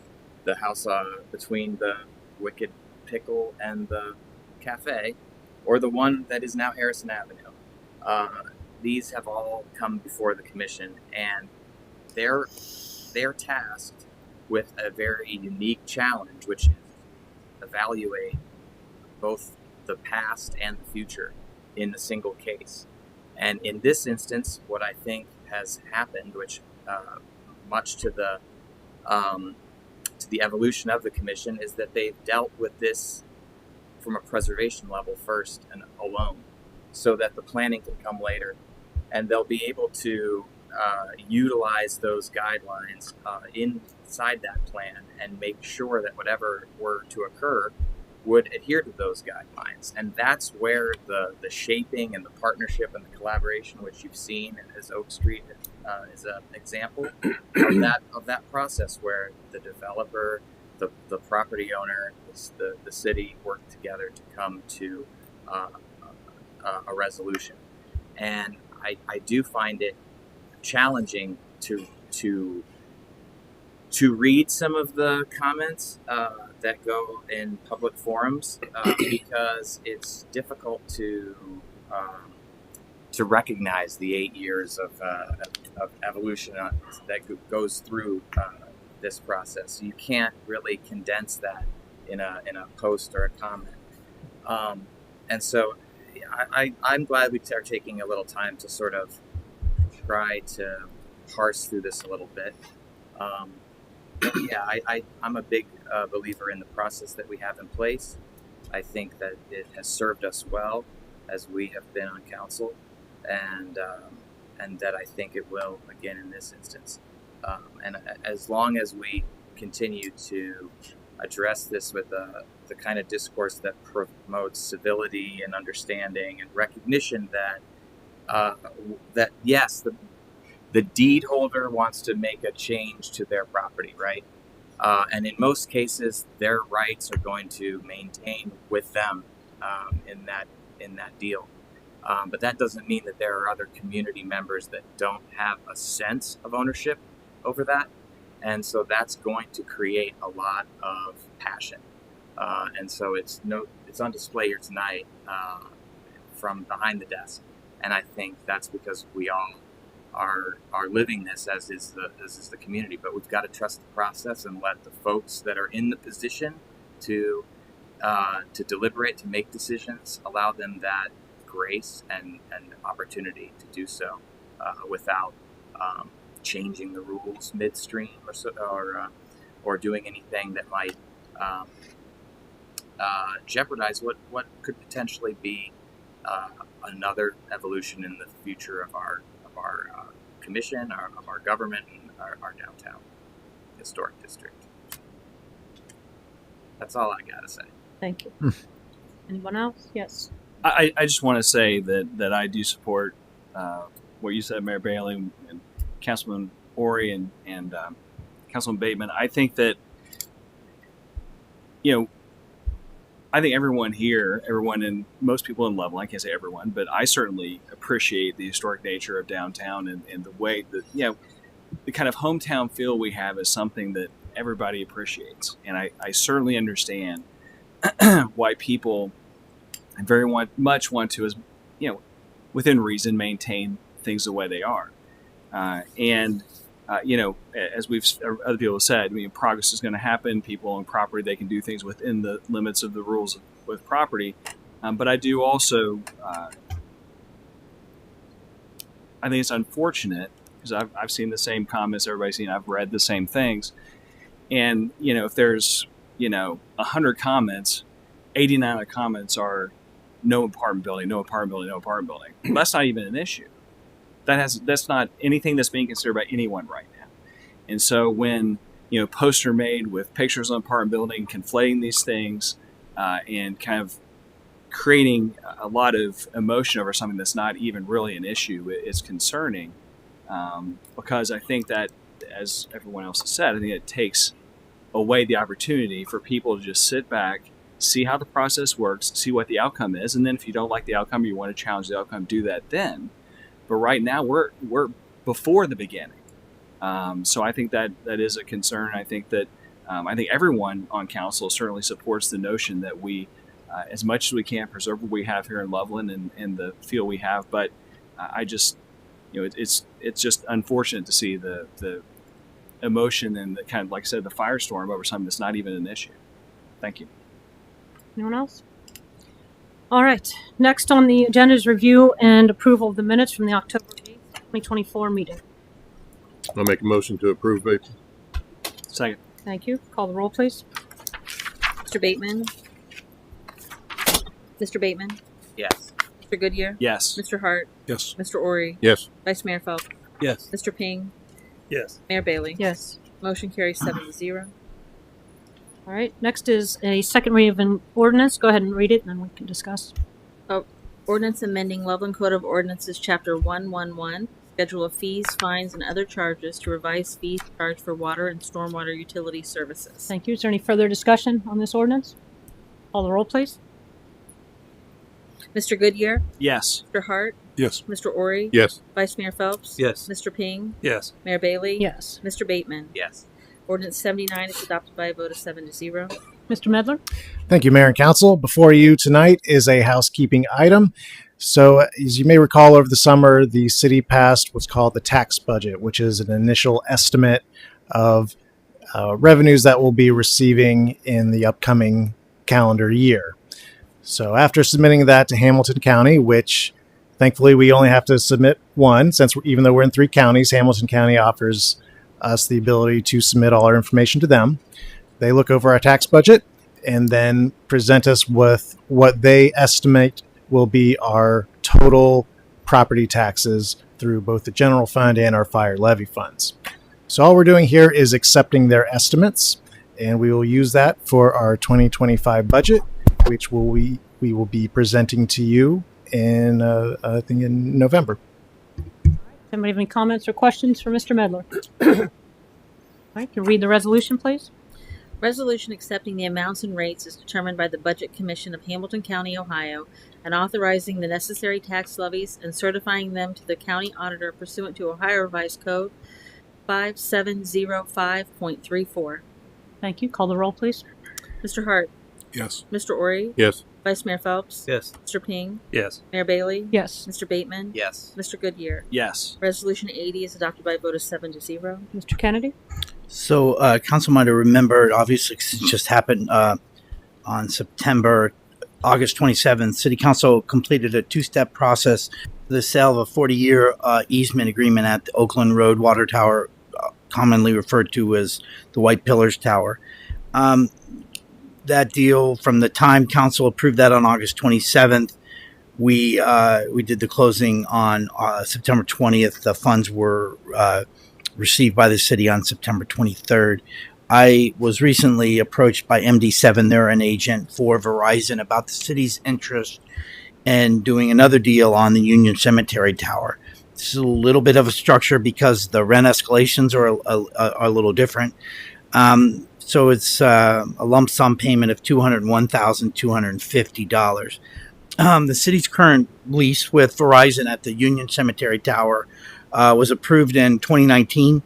the house between the Wicked Pickle and the cafe, or the one that is now Harrison Avenue. These have all come before the commission, and they're tasked with a very unique challenge, which is evaluate both the past and the future in a single case. And in this instance, what I think has happened, which much to the evolution of the commission, is that they've dealt with this from a preservation level first and alone, so that the planning can come later, and they'll be able to utilize those guidelines inside that plan and make sure that whatever were to occur would adhere to those guidelines. And that's where the shaping and the partnership and the collaboration, which you've seen as Oak Street is an example of that process, where the developer, the property owner, the city work together to come to a resolution. And I do find it challenging to read some of the comments that go in public forums because it's difficult to recognize the 8 years of evolution that goes through this process. You can't really condense that in a post or a comment, and so I'm glad we are taking a little time to sort of try to parse through this a little bit. I'm a big believer in the process that we have in place. I think that it has served us well as we have been on council, and that I think it will again in this instance. And as long as we continue to address this with the kind of discourse that promotes civility and understanding and recognition that yes, the deed holder wants to make a change to their property, right? And in most cases, their rights are going to maintain with them in that deal. But that doesn't mean that there are other community members that don't have a sense of ownership over that. And so that's going to create a lot of passion. And so it's on display here tonight from behind the desk. And I think that's because we all are living this, as is the community. But we've got to trust the process and let the folks that are in the position to deliberate, to make decisions, allow them that grace and opportunity to do so without changing the rules midstream or doing anything that might jeopardize what could potentially be another evolution in the future of our commission, of our government, and our downtown historic district. That's all I gotta say. Thank you. Anyone else? Yes. I just want to say that I do support what you said, Mayor Bailey and Councilman Ori and Councilman Bateman. I think that, I think everyone here, and most people in Loveland, I can't say everyone, but I certainly appreciate the historic nature of downtown and the way that, the kind of hometown feel we have is something that everybody appreciates. And I certainly understand why people very much want to, within reason, maintain things the way they are. And as other people have said, I mean, progress is going to happen. People own property; they can do things within the limits of the rules with property. But I do also, I think it's unfortunate because I've seen the same comments everybody's seen. I've read the same things, and if there's 100 comments, 89 of the comments are no apartment building, no apartment building, no apartment building. Well, that's not even an issue. That's not anything that's being considered by anyone right now. And so when posts are made with pictures on apartment building, conflating these things, and kind of creating a lot of emotion over something that's not even really an issue, it's concerning, because I think that, as everyone else has said, I think it takes away the opportunity for people to just sit back, see how the process works, see what the outcome is, and then if you don't like the outcome, you want to challenge the outcome, do that then. But right now we're before the beginning, so I think that is a concern. I think that everyone on council certainly supports the notion that we, as much as we can, preserve what we have here in Loveland and the feel we have. But I just, it's just unfortunate to see the emotion and the kind of, like I said, the firestorm over something that's not even an issue. Thank you. Anyone else? All right. Next on the agenda is review and approval of the minutes from the October 8th, 2024 meeting. I'll make a motion to approve, Bateman. Second. Thank you. Call the roll, please. Mr. Bateman? Mr. Bateman? Yes. Mr. Goodyear? Yes. Mr. Hart? Yes. Mr. Ori? Yes. Vice Mayor Phelps? Yes. Mr. Ping? Yes. Mayor Bailey? Yes. Motion carries 7-0. All right. Next is a second reading of an ordinance. Go ahead and read it, and then we can discuss. Ordinance amending Loveland Code of Ordinances, Chapter 111, Schedule of Fees, Fines, and Other Charges to revise fees charged for water and stormwater utility services. Thank you. Is there any further discussion on this ordinance? Call the roll, please. Mr. Goodyear? Yes. Mr. Hart? Yes. Mr. Ori? Yes. Vice Mayor Phelps? Yes. Mr. Ping? Yes. Mayor Bailey? Yes. Mr. Bateman? Yes. Ordinance 79 is adopted by a vote of 7-0. Mr. Medler? Thank you, Mayor and Council. Before you tonight is a housekeeping item. So, as you may recall, over the summer, the city passed what's called the tax budget, which is an initial estimate of revenues that we'll be receiving in the upcoming calendar year. So, after submitting that to Hamilton County, which thankfully we only have to submit one, since even though we're in 3 counties, Hamilton County offers us the ability to submit all our information to them. They look over our tax budget and then present us with what they estimate will be our total property taxes through both the general fund and our fire levy funds. So all we're doing here is accepting their estimates, and we will use that for our 2025 budget, which we will be presenting to you in I think in November. Anybody have any comments or questions for Mr. Medler? All right, can you read the resolution, please? Resolution accepting the amounts and rates as determined by the Budget Commission of Hamilton County, Ohio, and authorizing the necessary tax levies and certifying them to the county auditor pursuant to Ohio Revised Code 5705.34. Thank you. Call the roll, please. Mr. Hart? Yes. Mr. Ori? Yes. Vice Mayor Phelps? Yes. Mr. Ping? Yes. Mayor Bailey? Yes. Mr. Bateman? Yes. Mr. Goodyear? Yes. Resolution 80 is adopted by a vote of 7-0. Mr. Kennedy? So, Council might have remembered, obviously, it just happened on August 27th. City Council completed a 2-step process for the sale of a 40-year easement agreement at the Oakland Road Water Tower, commonly referred to as the White Pillars Tower. That deal, from the time Council approved that on August 27th, we did the closing on September 20th. The funds were received by the city on September 23rd. I was recently approached by MD7, they're an agent for Verizon, about the city's interest in doing another deal on the Union Cemetery Tower. This is a little bit of a structure because the rent escalations are a little different. So it's a lump sum payment of $201,250. The city's current lease with Verizon at the Union Cemetery Tower was approved in 2019.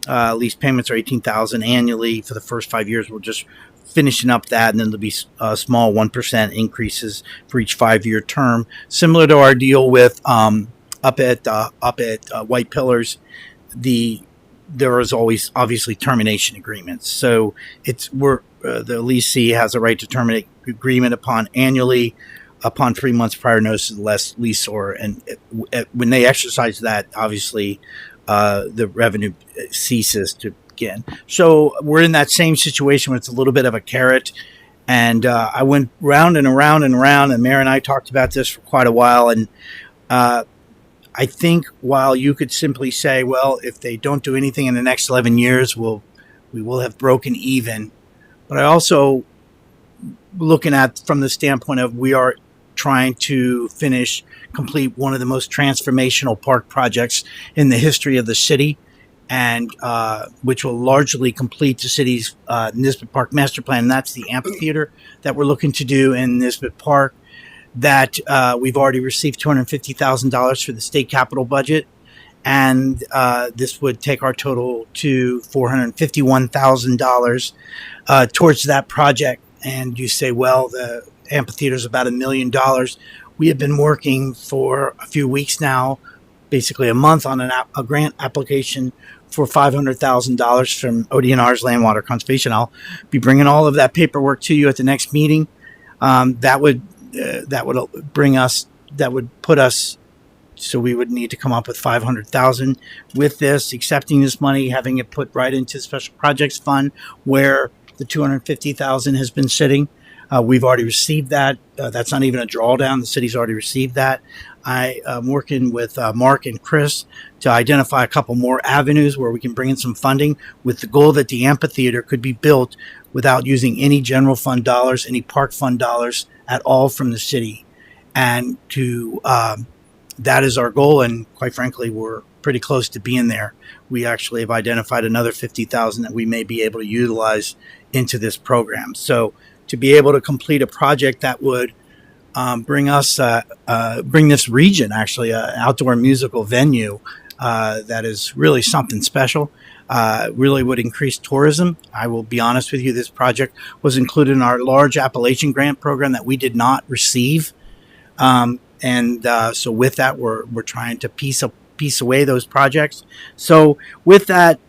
Lease payments are $18,000 annually for the first 5 years. We're just finishing up that, and then there'll be small 1% increases for each 5-year term, similar to our deal with up at White Pillars. The there is always obviously termination agreements. So the leasee has a right to terminate agreement upon 3 months prior notice of the leaseor, and when they exercise that, obviously the revenue ceases to begin. So we're in that same situation where it's a little bit of a carrot. And I went round and around and around, and Mayor and I talked about this for quite a while. And I think while you could simply say, well, if they don't do anything in the next 11 years, we will have broken even. But I also looking at from the standpoint of we are trying to complete one of the most transformational park projects in the history of the city, and which will largely complete the city's Nisbet Park master plan. And that's the amphitheater that we're looking to do in Nisbet Park. That we've already received $250,000 for the state capital budget, and this would take our total to $451,000 towards that project. And you say, well, the amphitheater is about $1 million. We have been working for a few weeks now, basically a month, on a grant application for $500,000 from ODNR's Land Water Conservation. I'll be bringing all of that paperwork to you at the next meeting. That would put us, so we would need to come up with $500,000 with this, accepting this money, having it put right into the Special Projects Fund where the $250,000 has been sitting. We've already received that. That's not even a drawdown. The city's already received that. I am working with Mark and Chris to identify a couple more avenues where we can bring in some funding, with the goal that the amphitheater could be built without using any general fund dollars, any park fund dollars at all from the city. And that is our goal. And quite frankly, we're pretty close to being there. We actually have identified another $50,000 that we may be able to utilize into this program. So to be able to complete a project that would bring this region, actually, an outdoor musical venue that is really something special, really would increase tourism. I will be honest with you, this project was included in our large Appalachian grant program that we did not receive. So with that, we're trying to piece away those projects. So with that,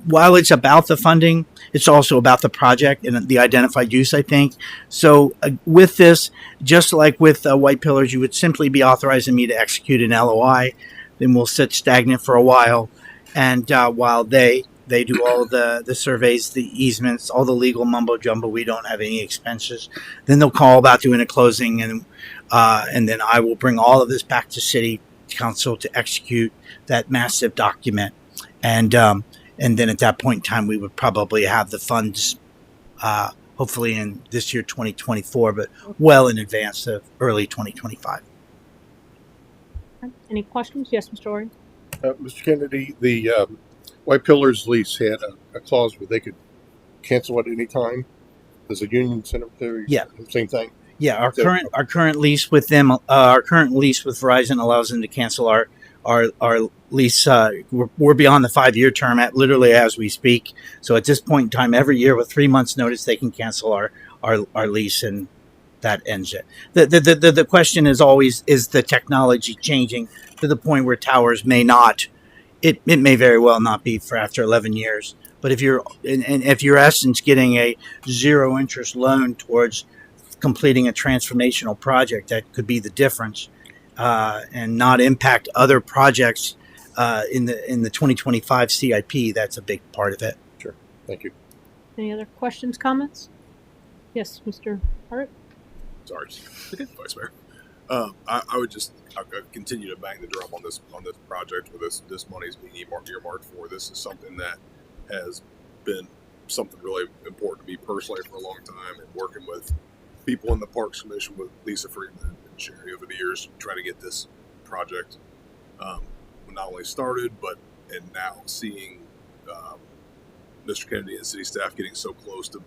while it's about the funding, it's also about the project and the identified use, I think. So with this, just like with White Pillars, you would simply be authorizing me to execute an LOI. Then we'll sit stagnant for a while. And while they do all the surveys, the easements, all the legal mumbo jumbo, we don't have any expenses. Then they'll call about doing a closing, and then I will bring all of this back to City Council to execute that massive document. And then at that point in time, we would probably have the funds, hopefully in this year, 2024, but well in advance of early 2025. Any questions? Yes, Mr. Ori. Mr. Kennedy, the White Pillars lease had a clause where they could cancel at any time. Does the union cemetery? Yeah. Same thing. Yeah, our current lease with them, our current lease with Verizon allows them to cancel our lease. We're beyond the 5-year term literally as we speak. So at this point in time, every year with 3 months notice, they can cancel our lease, and that ends it. The question is always, is the technology changing to the point where towers may not, it may very well not be for after 11 years. But if you're essence getting a 0 interest loan towards completing a transformational project, that could be the difference. And not impact other projects in the 2025 CIP. That's a big part of it. Sure. Thank you. Any other questions, comments? Yes, Mr. Hart. Sorry, Vice Mayor. I would continue to bang the drum on this project where this money is being earmarked for. This is something that has been something really important to me personally for a long time, and working with people in the Parks Commission with Lisa Friedman and Sherry over the years, trying to get this project not only started, and now seeing Mr. Kennedy and city staff getting so close to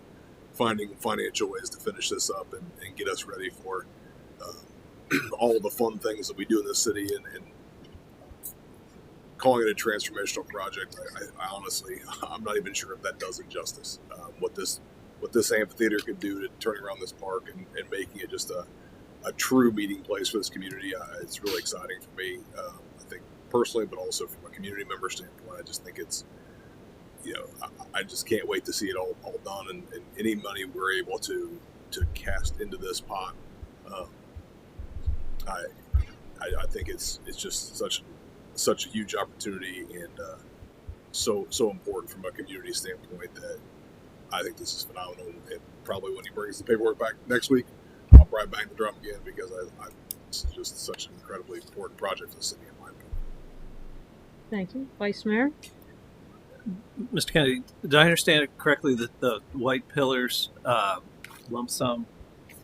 finding financial ways to finish this up and get us ready for all of the fun things that we do in this city, and calling it a transformational project. I honestly, I'm not even sure if that does it justice. What this amphitheater can do to turning around this park and making it just a true meeting place for this community. It's really exciting for me. I think personally, but also from a community member standpoint. I just think it's, I just can't wait to see it all done, and any money we're able to cast into this pot. I think it's just such a huge opportunity, and so important from a community standpoint that I think this is phenomenal. And probably when he brings the paperwork back next week, I'll probably bang the drum again, because this is just such an incredibly important project for the city, in my opinion. Thank you. Vice Mayor? Mr. Kennedy, did I understand it correctly that the White Pillars lump sum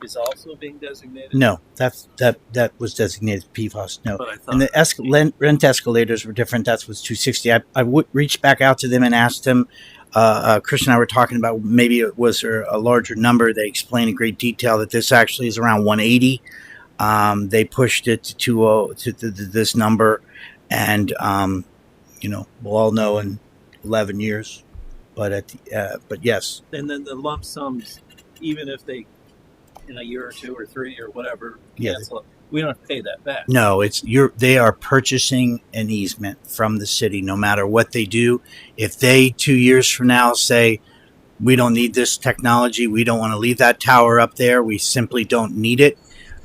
is also being designated? No, that was designated PFAS. No, But I thought and the rent escalators were different. That was 260. I reached back out to them and asked them. Chris and I were talking about maybe it was a larger number. They explained in great detail that this actually is around 180. They pushed it to this number, and we'll all know in 11 years. But yes, And then the lump sums, even if they, in a year or 2 or 3 or whatever, Yeah. cancel it, we don't have to pay that back. no, they are purchasing an easement from the city, no matter what they do. If they 2 years from now say, we don't need this technology, we don't want to leave that tower up there, we simply don't need it.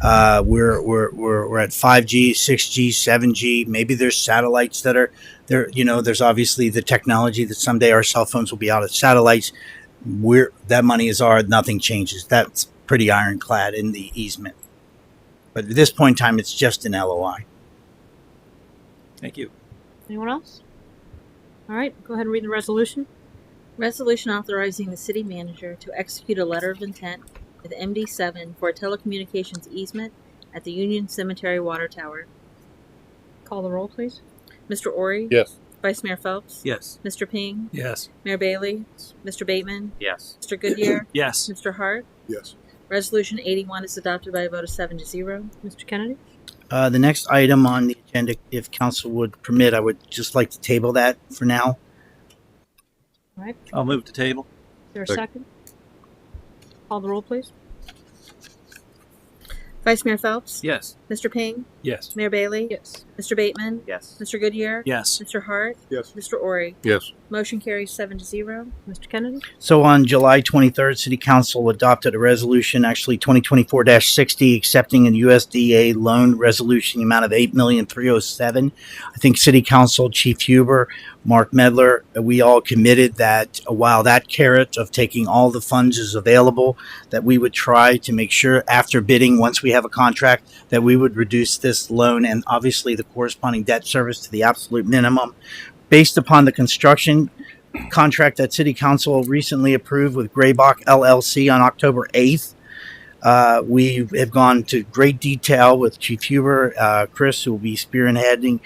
We're at 5G, 6G, 7G. Maybe there's satellites that are there. There's obviously the technology that someday our cell phones will be out of satellites. That money is ours. Nothing changes. That's pretty ironclad in the easement. But at this point in time, it's just an LOI. Thank you. Anyone else? All right, go ahead and read the resolution. Resolution authorizing the city manager to execute a letter of intent with MD7 for a telecommunications easement at the Union Cemetery Water Tower. Call the roll, please. Mr. Ori? Yes. Vice Mayor Phelps? Yes. Mr. Ping? Yes. Mayor Bailey? Mr. Bateman? Yes. Mr. Goodyear? Yes. Mr. Hart? Yes. Resolution 81 is adopted by a vote of 7-0. Mr. Kennedy? The next item on the agenda, if council would permit, I would just like to table that for now. All right, I'll move to table. is there a second? Call the roll, please. Vice Mayor Phelps? Yes. Mr. Ping? Yes. Mayor Bailey? Yes. Mr. Bateman? Yes. Mr. Goodyear? Yes. Mr. Hart? Yes. Mr. Ori? Yes. Motion carries 7-0. Mr. Kennedy? So on July 23rd, City Council adopted a resolution, actually 2024-60, accepting a USDA loan resolution, the amount of $8,307,000. I think City Council, Chief Huber, Mark Medler, we all committed that while that carrot of taking all the funds is available, that we would try to make sure after bidding, once we have a contract, that we would reduce this loan and obviously the corresponding debt service to the absolute minimum. Based upon the construction contract that City Council recently approved with Graybach LLC on October 8th, we have gone to great detail with Chief Huber, Chris, who will be spearheading.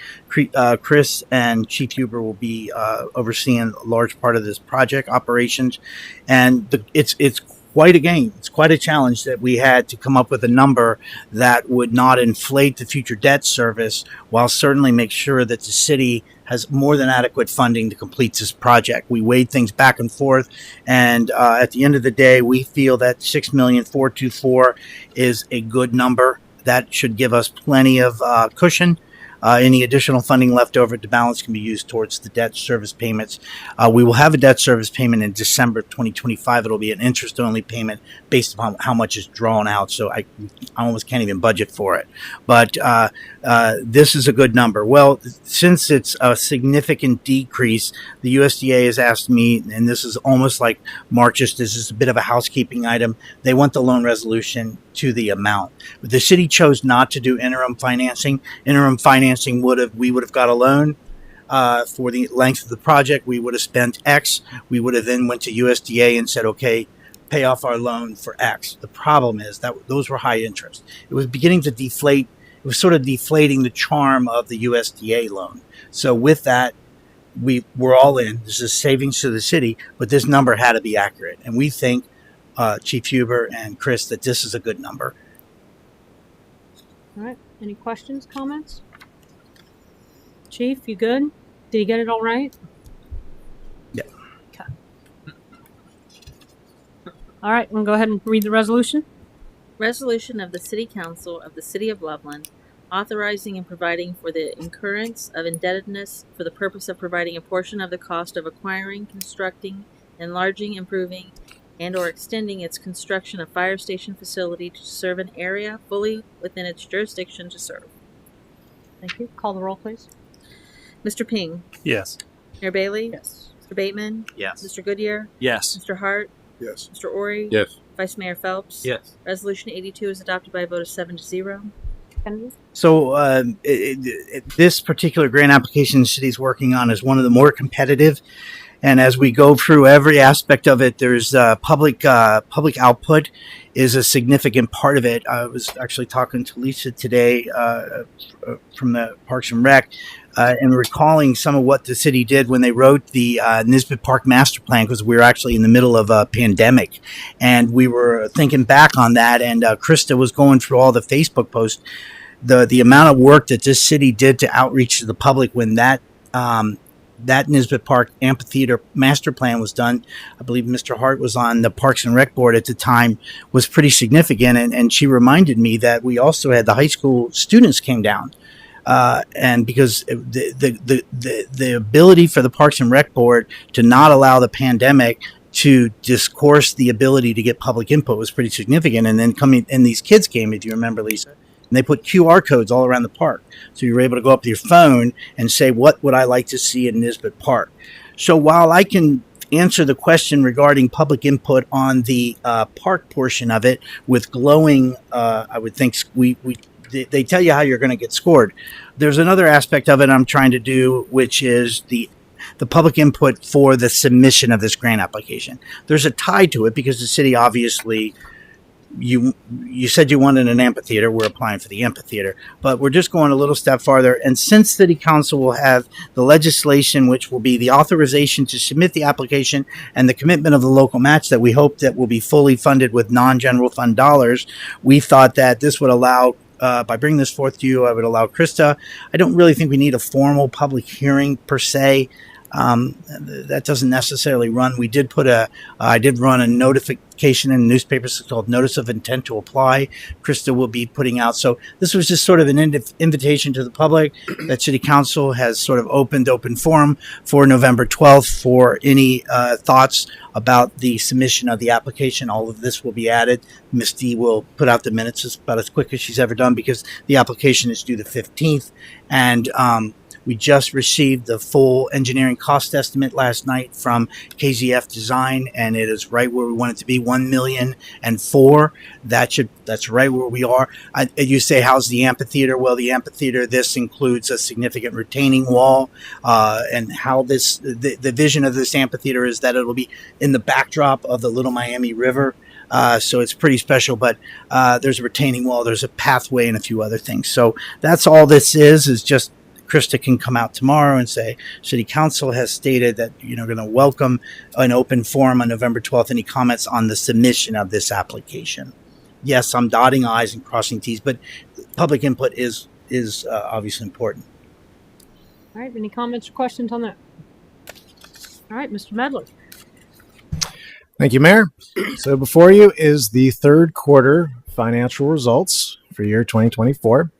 Chris and Chief Huber will be overseeing a large part of this project operations, and it's quite a game. It's quite a challenge that we had to come up with a number that would not inflate the future debt service, while certainly make sure that the city has more than adequate funding to complete this project. We weighed things back and forth, and at the end of the day, we feel that $6,424,000 is a good number. That should give us plenty of cushion. Any additional funding left over to balance can be used towards the debt service payments. We will have a debt service payment in December 2025. It'll be an interest-only payment based upon how much is drawn out, so I almost can't even budget for it. But this is a good number. Well, since it's a significant decrease, the USDA has asked me, and this is almost like Mark, this is a bit of a housekeeping item. They want the loan resolution to the amount. But the city chose not to do interim financing. Interim financing we would have got a loan for the length of the project. We would have spent X. We would have then went to USDA and said, okay, pay off our loan for X. The problem is that those were high interest. It was beginning to deflate. It was sort of deflating the charm of the USDA loan. So with that, we were all in. This is savings to the city, but this number had to be accurate. And we think, Chief Huber and Chris, that this is a good number. All right, any questions, comments? Chief, you good? Did you get it all right? Yeah. Okay. All right, we'll go ahead and read the resolution. Resolution of the City Council of the City of Loveland authorizing and providing for the incurrence of indebtedness for the purpose of providing a portion of the cost of acquiring, constructing, enlarging, improving, and or extending its construction of fire station facility to serve an area fully within its jurisdiction to serve. Thank you. Call the roll, please. Mr. Ping, Yes. Mayor Bailey, Yes. Mr. Bateman, Yes. Mr. Goodyear, Yes. Mr. Hart, Yes. Mr. Ori, Yes. Vice Mayor Phelps. Yes. Resolution 82 is adopted by a vote of 7-0. Kennedy? So this particular grant application the city's working on is one of the more competitive. And as we go through every aspect of it, there's public output is a significant part of it. I was actually talking to Lisa today from the Parks and Rec and recalling some of what the city did when they wrote the Nisbet Park Master Plan, because we were actually in the middle of a pandemic. And we were thinking back on that, and Krista was going through all the Facebook posts. The amount of work that this city did to outreach to the public when that Nisbet Park Amphitheater Master Plan was done, I believe Mr. Hart was on the Parks and Rec Board at the time, was pretty significant. And she reminded me that we also had the high school students came down. And because the ability for the Parks and Rec Board to not allow the pandemic to discourse the ability to get public input was pretty significant. And then these kids came, if you remember, Lisa, and they put QR codes all around the park. So you were able to go up to your phone and say, what would I like to see in Nisbet Park? So while I can answer the question regarding public input on the park portion of it with glowing, I would think they tell you how you're going to get scored. There's another aspect of it I'm trying to do, which is the public input for the submission of this grant application. There's a tie to it because the city obviously, you said you wanted an amphitheater. We're applying for the amphitheater, but we're just going a little step farther. And since City Council will have the legislation, which will be the authorization to submit the application and the commitment of the local match that we hope that will be fully funded with non-general fund dollars, we thought that this would allow, by bringing this forth to you, I would allow Krista. I don't really think we need a formal public hearing per se. That doesn't necessarily run. We did I did run a notification in the newspapers called Notice of Intent to Apply. Krista will be putting out. So this was just sort of an invitation to the public that City Council has sort of open forum for November 12th for any thoughts about the submission of the application. All of this will be added. Ms. D will put out the minutes about as quick as she's ever done because the application is due the 15th. And we just received the full engineering cost estimate last night from KZF Design, and it is right where we want it to be, $1,000,004. That's right where we are. You say, how's the amphitheater? Well, the amphitheater, this includes a significant retaining wall, and how the vision of this amphitheater is that it'll be in the backdrop of the Little Miami River. So it's pretty special, but there's a retaining wall, there's a pathway, and a few other things. So that's all this is just Krista can come out tomorrow and say, City Council has stated that, going to welcome an open forum on November 12th. Any comments on the submission of this application? Yes, I'm dotting I's and crossing T's, but public input is obviously important. All right. Any comments or questions on that? All right, Mr. Medler. Thank you, Mayor. So before you is the third quarter financial results for year 2024.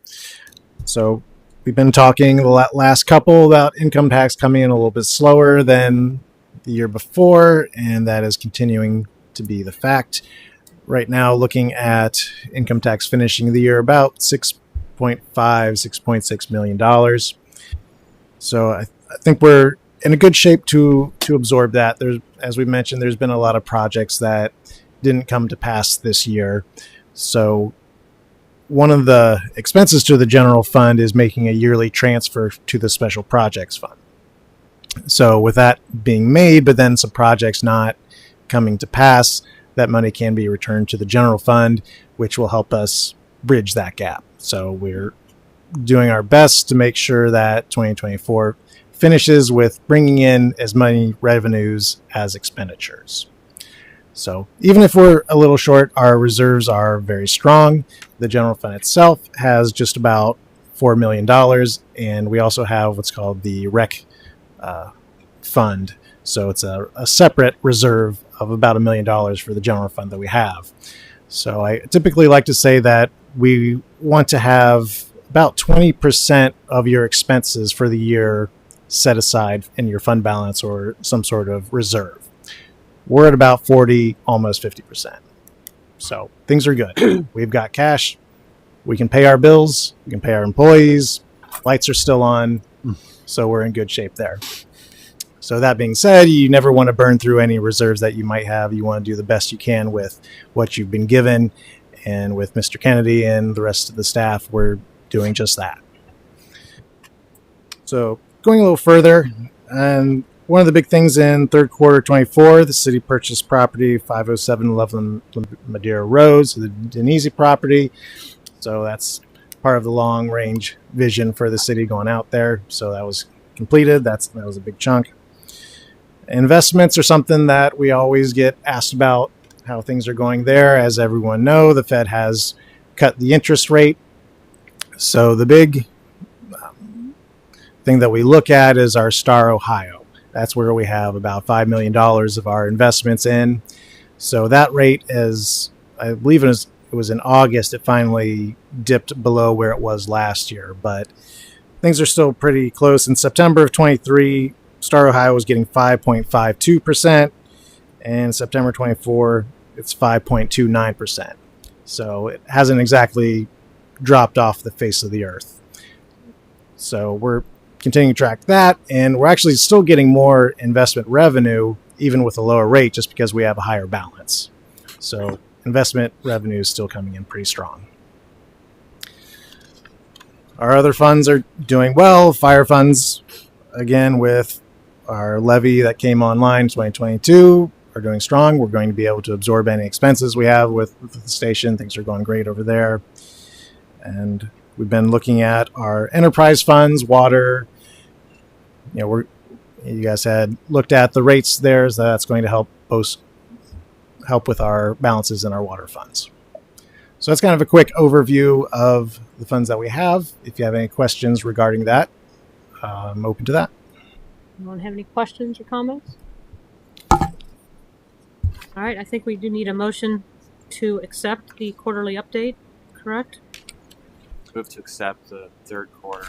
So we've been talking the last couple about income tax coming in a little bit slower than the year before, and that is continuing to be the fact. Right now, looking at income tax finishing the year about $6.6 million. So I think we're in a good shape to absorb that. As we mentioned, there's been a lot of projects that didn't come to pass this year. So one of the expenses to the general fund is making a yearly transfer to the special projects fund. So with that being made, but then some projects not coming to pass, that money can be returned to the general fund, which will help us bridge that gap. So we're doing our best to make sure that 2024 finishes with bringing in as many revenues as expenditures. So even if we're a little short, our reserves are very strong. The general fund itself has just about $4 million, and we also have what's called the rec fund. So it's a separate reserve of about $1 million for the general fund that we have. So I typically like to say that we want to have about 20% of your expenses for the year set aside in your fund balance or some sort of reserve. We're at about 40, almost 50%. So things are good. We've got cash. We can pay our bills. We can pay our employees. Lights are still on. So we're in good shape there. So that being said, you never want to burn through any reserves that you might have. You want to do the best you can with what you've been given. And with Mr. Kennedy and the rest of the staff, we're doing just that. So going a little further, and one of the big things in third quarter 24, the city purchased property 507 Loveland Madeira Road, so the Denise property. So that's part of the long range vision for the city going out there. So that was completed. That was a big chunk. Investments are something that we always get asked about, how things are going there. As everyone know, the Fed has cut the interest rate. So the big thing that we look at is our Star Ohio. That's where we have about $5 million of our investments in. So that rate is, I believe it was in August, it finally dipped below where it was last year. But things are still pretty close. In September of 23, Star Ohio was getting 5.52%. And September 24, it's 5.29%. So it hasn't exactly dropped off the face of the earth. So we're continuing to track that, and we're actually still getting more investment revenue even with a lower rate just because we have a higher balance. So investment revenue is still coming in pretty strong. Our other funds are doing well. Fire funds, again, with our levy that came online in 2022, are doing strong. We're going to be able to absorb any expenses we have with the station. Things are going great over there. And we've been looking at our enterprise funds, water. You guys had looked at the rates there, so that's going to help with our balances in our water funds. So that's kind of a quick overview of the funds that we have. If you have any questions regarding that, I'm open to that. Anyone have any questions or comments? All right, I think we do need a motion to accept the quarterly update, correct? Move to accept the third quarter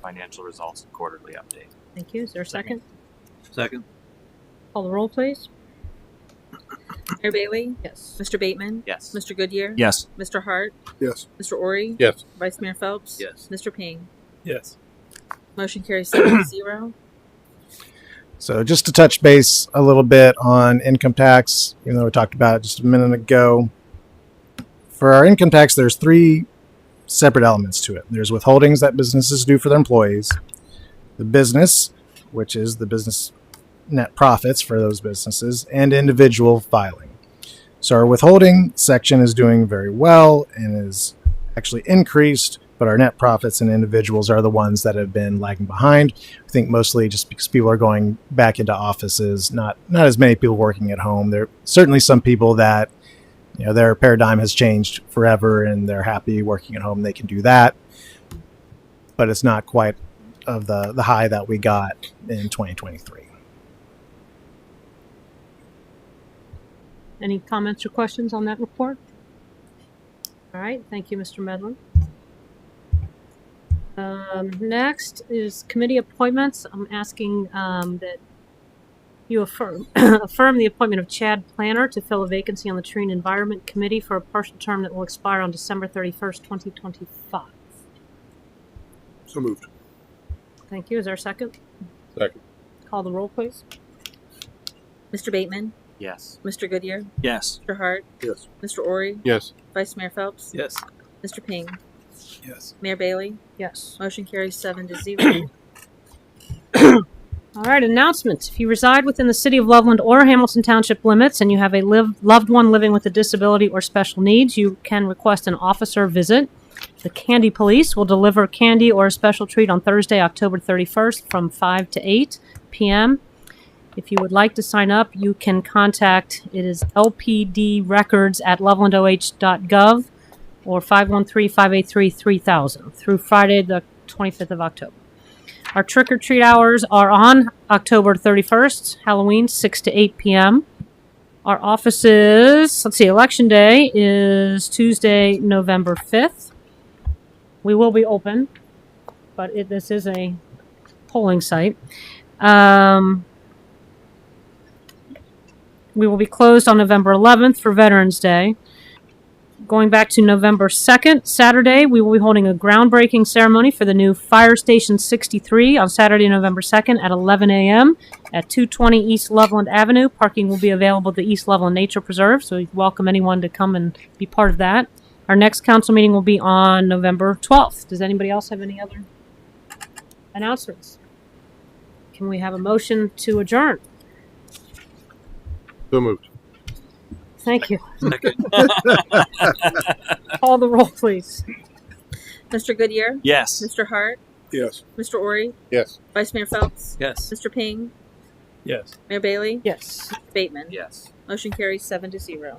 financial results and quarterly update. Thank you. Is there a second? Second. Call the roll, please. Mayor Bailey? Yes. Mr. Bateman? Yes. Mr. Goodyear? Yes. Mr. Hart? Yes. Mr. Ori? Yes. Vice Mayor Phelps? Yes. Mr. Ping? Yes. Motion carries 7-0. So just to touch base a little bit on income tax, even though we talked about it just a minute ago. For our income tax, there's three separate elements to it. There's withholdings that businesses do for their employees, the business, which is the business net profits for those businesses, and individual filing. So our withholding section is doing very well and is actually increased, but our net profits and individuals are the ones that have been lagging behind. I think mostly just because people are going back into offices, not as many people working at home. There are certainly some people that, their paradigm has changed forever and they're happy working at home. They can do that, but it's not quite of the high that we got in 2023. Any comments or questions on that report? All right, thank you, Mr. Medlin. Next is committee appointments. I'm asking that you affirm the appointment of Chad Planner to fill a vacancy on the Tree and Environment Committee for a partial term that will expire on December 31st, 2025. So moved. Thank you. Is there a second? Second. Call the roll, please. Mr. Bateman? Yes. Mr. Goodyear? Yes. Mr. Hart? Yes. Mr. Ori? Yes. Vice Mayor Phelps? Yes. Mr. Ping? Yes. Mayor Bailey? Yes. Motion carries 7-0. All right, announcements. If you reside within the city of Loveland or Hamilton Township limits and you have a loved one living with a disability or special needs, you can request an officer visit. The Candy Police will deliver candy or a special treat on Thursday, October 31st from 5 to 8 p.m. If you would like to sign up, you can contact, it is lpdrecords@lovelandoh.gov or 513-583-3000 through Friday, the 25th of October. Our trick-or-treat hours are on October 31st, Halloween, 6 to 8 p.m. Our offices, Election Day is Tuesday, November 5th. We will be open, but this is a polling site. We will be closed on November 11th for Veterans Day. Going back to November 2nd, Saturday, we will be holding a groundbreaking ceremony for the new Fire Station 63 on Saturday, November 2nd at 11 a.m. at 220 East Loveland Avenue. Parking will be available at the East Loveland Nature Preserve, so we welcome anyone to come and be part of that. Our next council meeting will be on November 12th. Does anybody else have any other announcements? Can we have a motion to adjourn? So moved. Thank you. Call the roll, please. Mr. Goodyear? Yes. Mr. Hart? Yes. Mr. Ori? Yes. Vice Mayor Phelps? Yes. Mr. Ping? Yes. Mayor Bailey? Yes. Bateman? Yes. Motion carries 7-0.